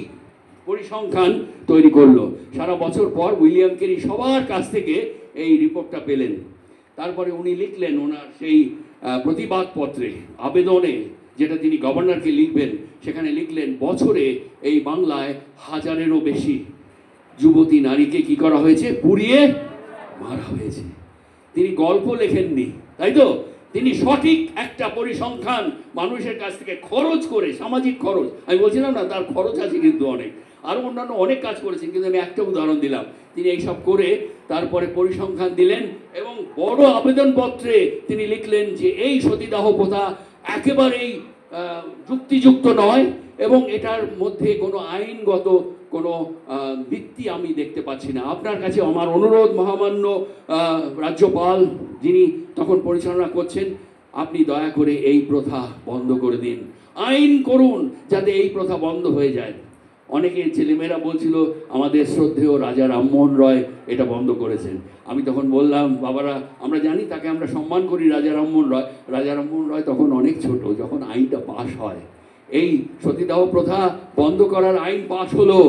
পরিসংখ্যান তৈরি করলো। সারা বছর পর উইলিয়াম কেরি সবার কাছ থেকে এই রিপোর্টটা পেলেন। তারপরে উনি লিখলেন ওনার সেই প্রতিবাদপত্রে, আবেদনে, যেটা তিনি গভর্নরকে লিখবেন, সেখানে লিখলেন বছরে এই বাংলায় 1000-এরও বেশি যুবতী নারীকে কি করা হয়েছে? পুড়িয়ে মারা হয়েছে। তিনি গল্প লেখেননি, তাই তো? তিনি সঠিক একটা পরিসংখ্যান মানুষের কাছ থেকে খরচ করে, সামাজিক খরচ, আমি বলছিলাম না তার খরচ আছে কিন্তু অনেক, আরও অন্যান্য অনেক কাজ করেছেন, কিন্তু আমি একটা উদাহরণ দিলাম। তিনি এইসব করে তারপরে পরিসংখ্যান দিলেন এবং বড় আবেদনপত্রে তিনি লিখলেন যে এই সতীদাহ প্রথা একেবারেই যুক্তিযুক্ত নয় এবং এটার মধ্যে কোনো আইনগত কোনো ভিত্তি আমি দেখতে পাচ্ছি না। আপনার কাছে আমার অনুরোধ, মহামান্য রাজ্যপাল যিনি তখন পরিচালনা করছেন, আপনি দয়া করে এই প্রথা বন্ধ করে দিন, আইন করুন যাতে এই প্রথা বন্ধ হয়ে যায়। অনেকে ছেলেমেয়েরা বলছিল আমাদের শ্রদ্ধেয় রাজা রামমোহন রয় এটা বন্ধ করেছেন। আমি তখন বললাম, বাবারা, আমরা জানি তাকে আমরা সম্মান করি, রাজা রামমোহন রয়। রাজা রামমোহন রয় তখন অনেক ছোট, যখন আইনটা পাশ হয়, এই সতীদাহ প্রথা বন্ধ করার আইন পাশ হলো,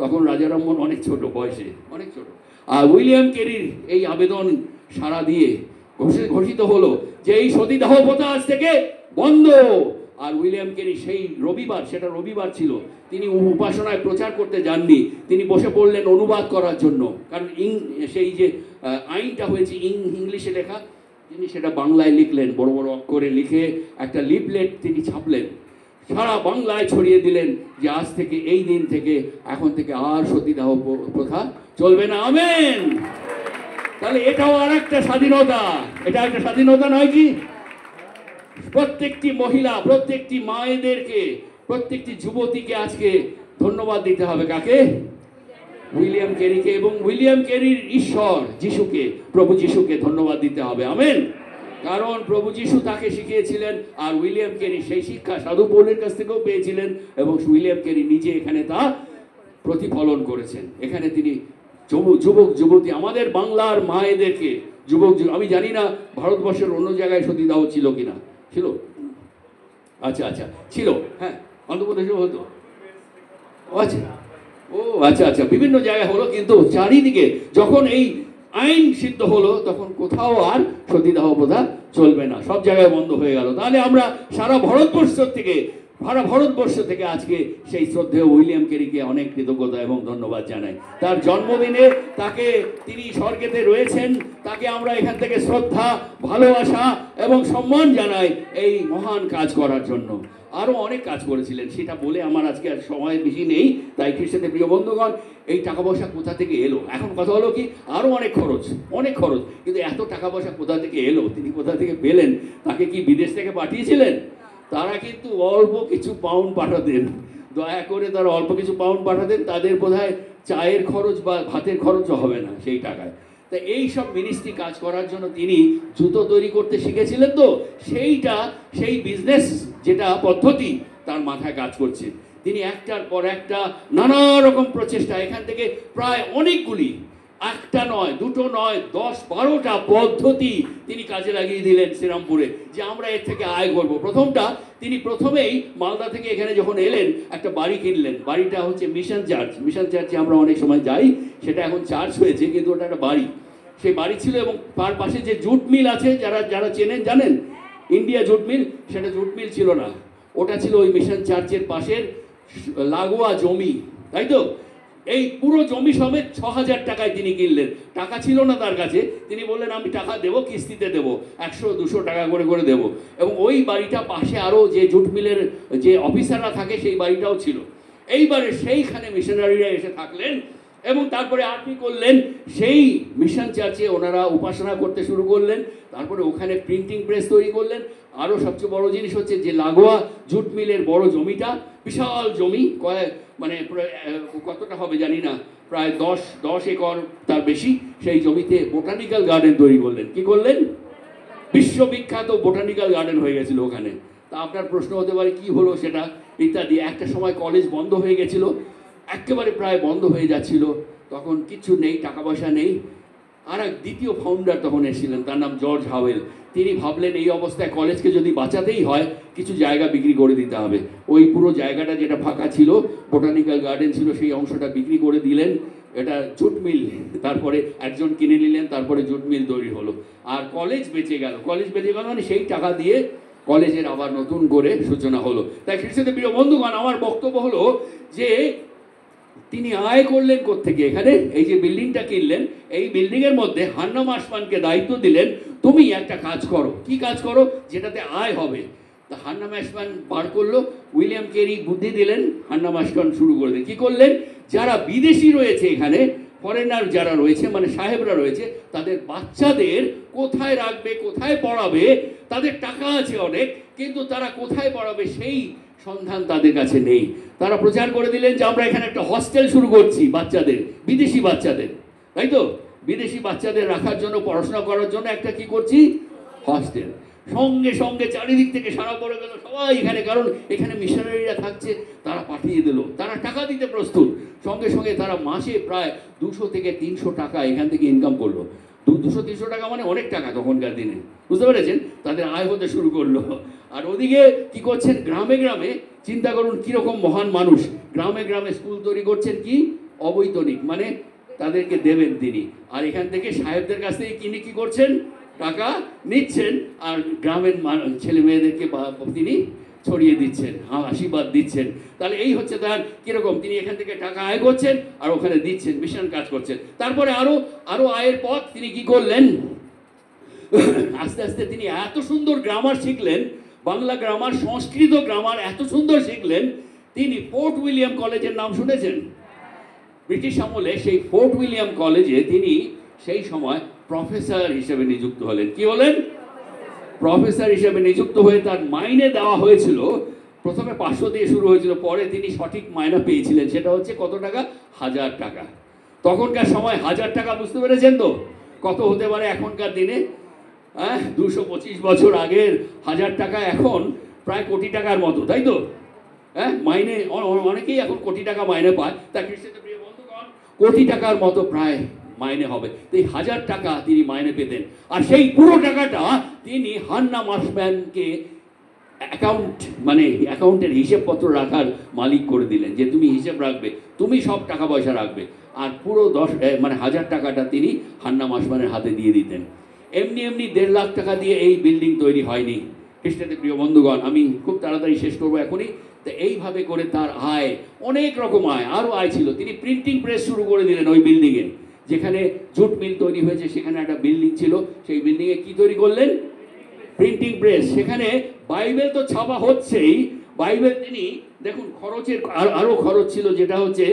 তখন রাজা রামমোহন অনেক ছোট বয়সে, অনেক ছোট। আর উইলিয়াম কেরির এই আবেদন সাড়া দিয়ে ঘোষিত হলো যে এই সতীদাহ প্রথা আজ থেকে বন্ধ। আর উইলিয়াম কেরি সেই রবিবার, সেটা রবিবার ছিল, তিনি উপাসনায় প্রচার করতে যাননি, তিনি বসে পড়লেন অনুবাদ করার জন্য। কারণ সেই যে আইনটা হয়েছে ইংলিশে লেখা, তিনি সেটা বাংলায় লিখলেন, বড় বড় অক্ষরে লিখে একটা লিফলেট তিনি ছাপলেন, সারা বাংলায় ছড়িয়ে দিলেন যে আজ থেকে, এই দিন থেকে, এখন থেকে আর সতীদাহ প্রথা চলবে না। আমেন। তাহলে এটাও আর একটা স্বাধীনতা, এটা একটা স্বাধীনতা নয় কি? প্রত্যেকটি মহিলা, প্রত্যেকটি মায়েদেরকে, প্রত্যেকটি যুবতীকে আজকে ধন্যবাদ দিতে হবে। কাকে? উইলিয়াম কেরিকে, এবং উইলিয়াম কেরির ঈশ্বর যিশুকে, প্রভু যিশুকে ধন্যবাদ দিতে হবে। আমেন। কারণ প্রভু যিশু তাকে শিখিয়েছিলেন, আর উইলিয়াম কেরি সেই শিক্ষা সাধু পৌলের কাছ থেকেও পেয়েছিলেন, এবং উইলিয়াম কেরি নিজে এখানে তা প্রতিফলন করেছেন। এখানে তিনি যুবক যুবতী, আমাদের বাংলার মায়েদেরকে, আমি জানি না ভারতবর্ষের অন্য জায়গায় সতীদাহ ছিল কিনা। ছিল? আচ্ছা আচ্ছা, ছিল। হ্যাঁ, অন্ধ্রপ্রদেশেও হতো। আচ্ছা, ও আচ্ছা আচ্ছা, বিভিন্ন জায়গায় হলো, কিন্তু চারিদিকে যখন এই আইন সিদ্ধ হলো তখন কোথাও আর সতীদাহ প্রথা চলবে না, সব জায়গায় বন্ধ হয়ে গেল। তাহলে আমরা সারা ভারতবর্ষ থেকে আজকে সেই শ্রদ্ধেয় উইলিয়াম কেরিকে অনেক কৃতজ্ঞতা এবং ধন্যবাদ জানাই। তার জন্মদিনে তাকে, তিনি স্বর্গেতে রয়েছেন, তাকে আমরা এখান থেকে শ্রদ্ধা, ভালোবাসা এবং সম্মান জানাই এই মহান কাজ করার জন্য। আরও অনেক কাজ করেছিলেন, সেটা বলে আমার আজকে আর সময় বেশি নেই। তাই খ্রিস্টানদের প্রিয় বন্ধুগণ, এই টাকা পয়সা কোথা থেকে এলো? এখন কথা হলো কি, আরও অনেক খরচ, কিন্তু এত টাকা পয়সা কোথা থেকে এলো, তিনি কোথা থেকে পেলেন? তাকে কি বিদেশ থেকে পাঠিয়েছিলেন? তারা কিন্তু অল্প কিছু পাউন্ড পাঠাতেন, দয়া করে তারা অল্প কিছু পাউন্ড পাঠাতেন, তাদের বোধহয় চায়ের খরচ বা ভাতের খরচও হবে না সেই টাকায়। তা এই সব মিনিস্ট্রি কাজ করার জন্য তিনি জুতো তৈরি করতে শিখেছিলেন, তো সেই বিজনেস যেটা পদ্ধতি তার মাথায় কাজ করছে। তিনি একটার পর একটা নানা রকম প্রচেষ্টা, এখান থেকে প্রায় অনেকগুলি, একটা নয়, দুটো নয়, 10-12টা পদ্ধতি তিনি কাজে লাগিয়ে দিলেন শ্রীরামপুরে, যে আমরা এর থেকে আয় করব। তিনি প্রথমেই মালদা থেকে এখানে যখন এলেন, একটা বাড়ি কিনলেন। বাড়িটা হচ্ছে মিশন চার্চে আমরা অনেক সময় যাই, সেটা এখন চার্চ হয়েছে, কিন্তু ওটা একটা বাড়ি। সেই বাড়ি ছিল, এবং তার পাশে যে জুট মিল আছে, যারা চেনেন জানেন, ইন্ডিয়া জুট মিল, সেটা জুট মিল ছিল না, ওটা ছিল ওই মিশন চার্চের পাশের লাগোয়া জমি, তাই তো? এই পুরো জমি সমেত 6,000 টাকায় তিনি কিনলেন। টাকা ছিল না তার কাছে, তিনি বললেন আমি টাকা দেবো, কিস্তিতে দেবো, 100-200 টাকা করে দেবো। এবং ওই বাড়িটা পাশে আরও যে জুট মিলের যে অফিসাররা থাকে, সেই বাড়িটাও ছিল। এইবারে সেইখানে মিশনারিরা এসে থাকলেন, এবং তারপরে আর কি করলেন, সেই মিশন চার্চে ওনারা উপাসনা করতে শুরু করলেন। তারপরে ওখানে প্রিন্টিং প্রেস তৈরি করলেন। আরও সবচেয়ে বড় জিনিস হচ্ছে যে লাগোয়া জুট মিলের বড় জমিটা, বিশাল জমি, কতটা হবে জানি না, প্রায় 10 একর, তার বেশি, সেই জমিতে বোটানিক্যাল গার্ডেন তৈরি করলেন। কি করলেন? বিশ্ববিখ্যাত বোটানিক্যাল গার্ডেন হয়ে গেছিল ওখানে। তা আপনার প্রশ্ন হতে পারে কি হলো সেটা, ইত্যাদি। একটা সময় কলেজ বন্ধ হয়ে গেছিল, একেবারে প্রায় বন্ধ হয়ে যাচ্ছিল, তখন কিছু নেই, টাকা পয়সা নেই। আর এক দ্বিতীয় ফাউন্ডার তখন এসেছিলেন, তার নাম জর্জ হাওয়েল। তিনি ভাবলেন এই অবস্থায় কলেজকে যদি বাঁচাতেই হয়, কিছু জায়গা বিক্রি করে দিতে হবে। ওই পুরো জায়গাটা যেটা ফাঁকা ছিল, বোটানিক্যাল গার্ডেন ছিল, সেই অংশটা বিক্রি করে দিলেন। এটা জুট মিল, তারপরে একজন কিনে নিলেন, তারপরে জুট মিল তৈরি হলো, আর কলেজ বেঁচে গেল। মানে সেই টাকা দিয়ে কলেজের আবার নতুন করে সূচনা হলো। তাই খ্রিস্টানদের প্রিয় বন্ধুগণ, আমার বক্তব্য হলো যে তিনি আয় করলেন কোত্থেকে? এখানে এই যে বিল্ডিংটা কিনলেন, এই বিল্ডিংয়ের মধ্যে হান্না মাসমানকে দায়িত্ব দিলেন, তুমি একটা কাজ করো। কি কাজ করো? যেটাতে আয় হবে। তা হান্না মাসমান বার করলো, উইলিয়াম কেরি বুদ্ধি দিলেন, হান্না মাসমান শুরু করে দিলেন। কি করলেন? যারা বিদেশি রয়েছে এখানে, ফরেনার যারা রয়েছে, মানে সাহেবরা রয়েছে, তাদের বাচ্চাদের কোথায় রাখবে, কোথায় পড়াবে, তাদের টাকা আছে অনেক, কিন্তু তারা কোথায় পড়াবে সেই সন্ধান তাদের কাছে নেই। তারা প্রচার করে দিলেন যে আমরা এখানে একটা হস্টেল শুরু করছি বাচ্চাদের, বিদেশি বাচ্চাদের, তাই তো? বিদেশি বাচ্চাদের রাখার জন্য, পড়াশোনা করার জন্য একটা কি করছি? হস্টেল। সঙ্গে সঙ্গে চারিদিক থেকে সারা পড়ে গেল সবাই এখানে, কারণ এখানে মিশনারিরা থাকছে, তারা পাঠিয়ে দিল, তারা টাকা দিতে প্রস্তুত। সঙ্গে সঙ্গে তারা মাসে প্রায় 200 থেকে 300 টাকা এখান থেকে ইনকাম করলো। 200-300 টাকা মানে অনেক টাকা তখনকার দিনে, বুঝতে পেরেছেন? তাদের আয় হতে শুরু করলো। আর ওদিকে কি করছেন? গ্রামে গ্রামে, চিন্তা করুন কিরকম মহান মানুষ, গ্রামে গ্রামে স্কুল তৈরি করছেন, কি অবৈতনিক, মানে তাদেরকে দেবেন তিনি, আর এখান থেকে সাহেবদের কাছ থেকে কিনে কি করছেন? টাকা নিচ্ছেন আর গ্রামের ছেলে মেয়েদেরকে তিনি ছড়িয়ে দিচ্ছেন, আশীর্বাদ দিচ্ছেন। তাহলে এই হচ্ছে তার কিরকম, তিনি এখান থেকে টাকা আয় করছেন আর ওখানে দিচ্ছেন, মিশন কাজ করছেন। তারপরে আরো আয়ের পথ তিনি কি করলেন, আস্তে আস্তে তিনি এত সুন্দর গ্রামার শিখলেন, বাংলা গ্রামার, সংস্কৃত গ্রামার এত সুন্দর শিখলেন, তিনি ফোর্ট উইলিয়াম কলেজের নাম শুনেছেন? ব্রিটিশ আমলে সেই ফোর্ট উইলিয়াম কলেজে তিনি সেই সময় প্রফেসর হিসেবে নিযুক্ত হলেন। কি হলেন? প্রফেসর হিসেবে নিযুক্ত হয়ে তার মাইনে দেওয়া হয়েছিল, প্রথমে 500 দিয়ে শুরু হয়েছিল, পরে তিনি সঠিক মাইনা পেয়েছিলেন, সেটা হচ্ছে কত টাকা? 1000 টাকা। তখনকার সময় 1000 টাকা, বুঝতে পেরেছেন তো কত হতে পারে এখনকার দিনে? 225 বছর আগের 1000 টাকা এখন প্রায় কোটি টাকার মতো, তাই তো? মাইনে অনেকেই এখন কোটি টাকা মাইনে পায়। তা খ্রিস্টানদের প্রিয় বন্ধুগণ, কোটি টাকার মতো প্রায় মাইনে হবে। তো এই 1000 টাকা তিনি মাইনে পেতেন, আর সেই পুরো টাকাটা তিনি হান্না মার্শম্যানকে অ্যাকাউন্টের হিসেবপত্র রাখার মালিক করে দিলেন, যে তুমি হিসেব রাখবে, তুমি সব টাকা পয়সা রাখবে। আর পুরো 1000 টাকাটা তিনি হান্না মার্শম্যানের হাতে দিয়ে দিতেন। এমনি 1.5 লাখ টাকা দিয়ে এই বিল্ডিং তৈরি হয়নি। খ্রিস্টানদের প্রিয় বন্ধুগণ, আমি খুব তাড়াতাড়ি শেষ করবো এখনই। তো এইভাবে করে তার আয়, অনেক রকম আয়, আরও আয় ছিল। তিনি প্রিন্টিং প্রেস শুরু করে দিলেন ওই বিল্ডিংয়ে, যেখানে জুট মিল তৈরি হয়েছে সেখানে একটা বিল্ডিং ছিল, সেই বিল্ডিংয়ে কি তৈরি করলেন? Printing press. সেখানে বাইবেল তো ছাপা হচ্ছেই, বাইবেল তিনি দেখুন খরচের আরও খরচ ছিল, যেটা হচ্ছে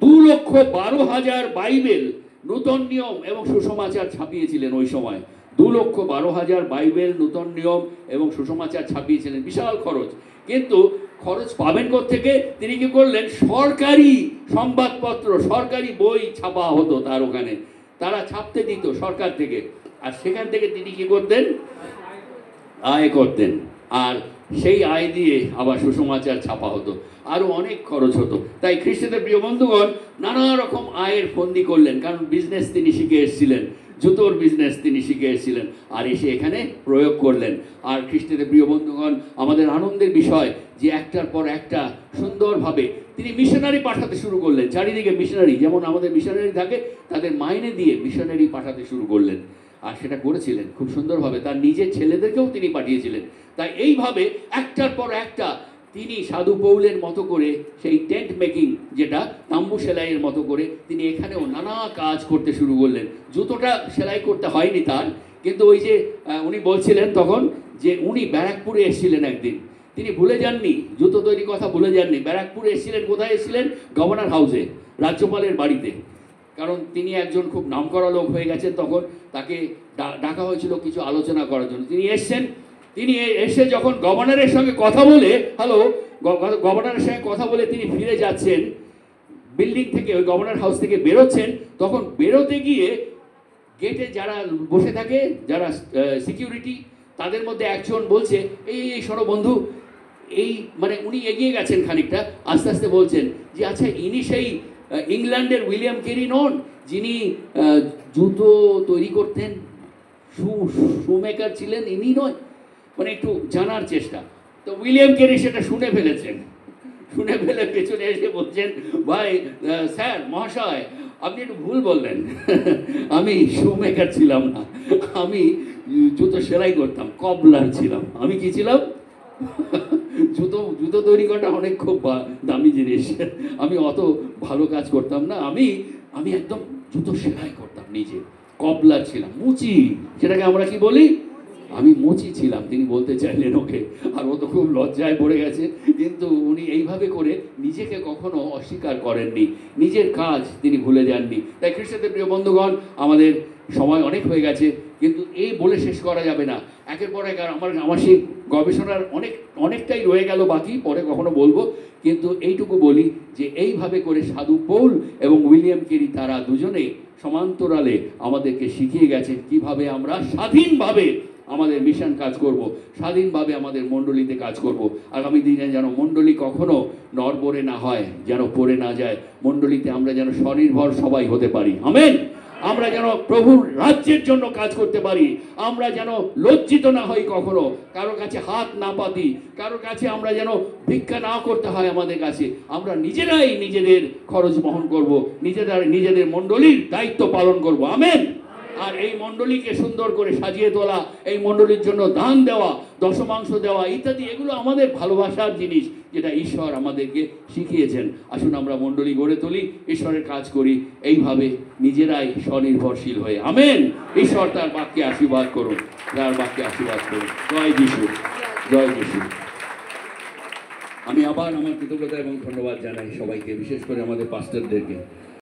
2,12,000 বাইবেল নূতন নিয়ম এবং সুসমাচার ছাপিয়েছিলেন ওই সময়। 2,12,000 বাইবেল নূতন নিয়ম এবং সুসমাচার ছাপিয়েছিলেন, বিশাল খরচ। কিন্তু খরচ পাবেন কোত্থেকে? তিনি কি করলেন? সরকারি সংবাদপত্র, সরকারি বই ছাপা হতো তার ওখানে, তারা ছাপতে দিত সরকার থেকে, আর সেখান থেকে তিনি কি করতেন? আয় করতেন, আর সেই আয় দিয়ে আবার সুসমাচার ছাপা হতো, আরও অনেক খরচ হতো। তাই খ্রিস্টানদের প্রিয় বন্ধুগণ নানা রকম আয়ের ফন্দি করলেন, কারণ বিজনেস তিনি শিখে এসেছিলেন, জুতোর বিজনেস তিনি শিখে এসেছিলেন, আর এসে এখানে প্রয়োগ করলেন। আর খ্রিস্টানদের প্রিয় বন্ধুগণ, আমাদের আনন্দের বিষয় যে একটার পর একটা সুন্দরভাবে তিনি মিশনারি পাঠাতে শুরু করলেন। চারিদিকে মিশনারি, যেমন আমাদের মিশনারি থাকে, তাদের মাইনে দিয়ে মিশনারি পাঠাতে শুরু করলেন, আর সেটা করেছিলেন খুব সুন্দরভাবে। তার নিজের ছেলেদেরকেও তিনি পাঠিয়েছিলেন। তাই এইভাবে একটার পর একটা তিনি সাধু পৌলের মতো করে, সেই টেন্ট মেকিং, যেটা তাম্বু সেলাইয়ের মতো করে, তিনি এখানেও নানা কাজ করতে শুরু করলেন। জুতোটা সেলাই করতে হয়নি তার, কিন্তু ওই যে উনি বলছিলেন তখন যে উনি ব্যারাকপুরে এসেছিলেন একদিন, তিনি ভুলে যাননি, জুতো তৈরির কথা ভুলে যাননি। ব্যারাকপুরে এসেছিলেন, কোথায় এসেছিলেন? গভর্নর হাউসে, রাজ্যপালের বাড়িতে। কারণ তিনি একজন খুব নামকরা লোক হয়ে গেছেন, তখন তাকে ডাকা হয়েছিল কিছু আলোচনা করার জন্য। তিনি এসছেন, তিনি এসে যখন গভর্নরের সঙ্গে কথা বলে, গভর্নরের সঙ্গে কথা বলে তিনি ফিরে যাচ্ছেন বিল্ডিং থেকে, ওই গভর্নর হাউস থেকে বেরোচ্ছেন, তখন বেরোতে গিয়ে গেটে যারা বসে থাকে, যারা সিকিউরিটি, তাদের মধ্যে একজন বলছে, এই শোনো বন্ধু, এই উনি এগিয়ে গেছেন খানিকটা, আস্তে আস্তে বলছেন যে আচ্ছা ইনি সেই ইংল্যান্ডের উইলিয়াম কেরি নন, যিনি জুতো তৈরি করতেন, শুমেকার ছিলেন, ইনি নয়? একটু জানার চেষ্টা। তো উইলিয়াম কেরি সেটা শুনে ফেলেছেন, শুনে ফেলে পেছনে এসে বলছেন, ভাই স্যার মহাশয়, আপনি একটু ভুল বললেন, আমি শুমেকার ছিলাম না, আমি জুতো সেলাই করতাম, কবলার ছিলাম। আমি কি ছিলাম? জুতো তৈরি করাটা অনেক খুব দামি জিনিস, আমি অত ভালো কাজ করতাম না, আমি একদম জুতো সেলাই করতাম নিজে, কবলার ছিলাম, মুচি, সেটাকে আমরা কি বলি? আমি মুচি ছিলাম, তিনি বলতে চাইলেন ওকে। আর ও তো খুব লজ্জায় পড়ে গেছে, কিন্তু উনি এইভাবে করে নিজেকে কখনো অস্বীকার করেননি, নিজের কাজ তিনি ভুলে যাননি। তাই খ্রিস্টানদের প্রিয় বন্ধুগণ, আমাদের সময় অনেক হয়ে গেছে, কিন্তু এই বলে শেষ করা যাবে না, একের পর এক আমার সেই গবেষণার অনেকটাই রয়ে গেল বাকি, পরে কখনো বলবো। কিন্তু এইটুকু বলি যে এইভাবে করে সাধু পৌল এবং উইলিয়াম কেরি, তারা দুজনেই সমান্তরালে আমাদেরকে শিখিয়ে গেছেন কিভাবে আমরা স্বাধীনভাবে আমাদের মিশন কাজ করব, স্বাধীনভাবে আমাদের মণ্ডলীতে কাজ করব। আগামী দিনে যেন মণ্ডলী কখনো নড়বড়ে না হয়, যেন পড়ে না যায়, মণ্ডলীতে আমরা যেন স্বনির্ভর সবাই হতে পারি। আমেন। আমরা যেন প্রভুর রাজ্যের জন্য কাজ করতে পারি, আমরা যেন লজ্জিত না হই, কখনো কারো কাছে হাত না পাতি, কারো কাছে আমরা যেন ভিক্ষা না করতে হয় আমাদের কাছে, আমরা নিজেরাই নিজেদের খরচ বহন করব, নিজেদের মণ্ডলীর দায়িত্ব পালন করব। আমেন। আর এই মণ্ডলীকে সুন্দর করে সাজিয়ে তোলা, এই মণ্ডলীর জন্য দান দেওয়া, দশমাংশ দেওয়া ইত্যাদি, এগুলো আমাদের ভালোবাসার জিনিস, যেটা ঈশ্বর আমাদেরকে শিখিয়েছেন। আসুন আমরা মণ্ডলী গড়ে তুলি, ঈশ্বরের কাজ করি এইভাবে নিজেরাই স্বনির্ভরশীল হয়ে। আমেন। ঈশ্বর তার বাক্যে আশীর্বাদ করুন, তার বাক্যে আশীর্বাদ করুন। জয় যিশু, জয় যিশু। আমি আবার আমার কৃতজ্ঞতা এবং ধন্যবাদ জানাই সবাইকে, বিশেষ করে আমাদের পাস্টরদেরকে।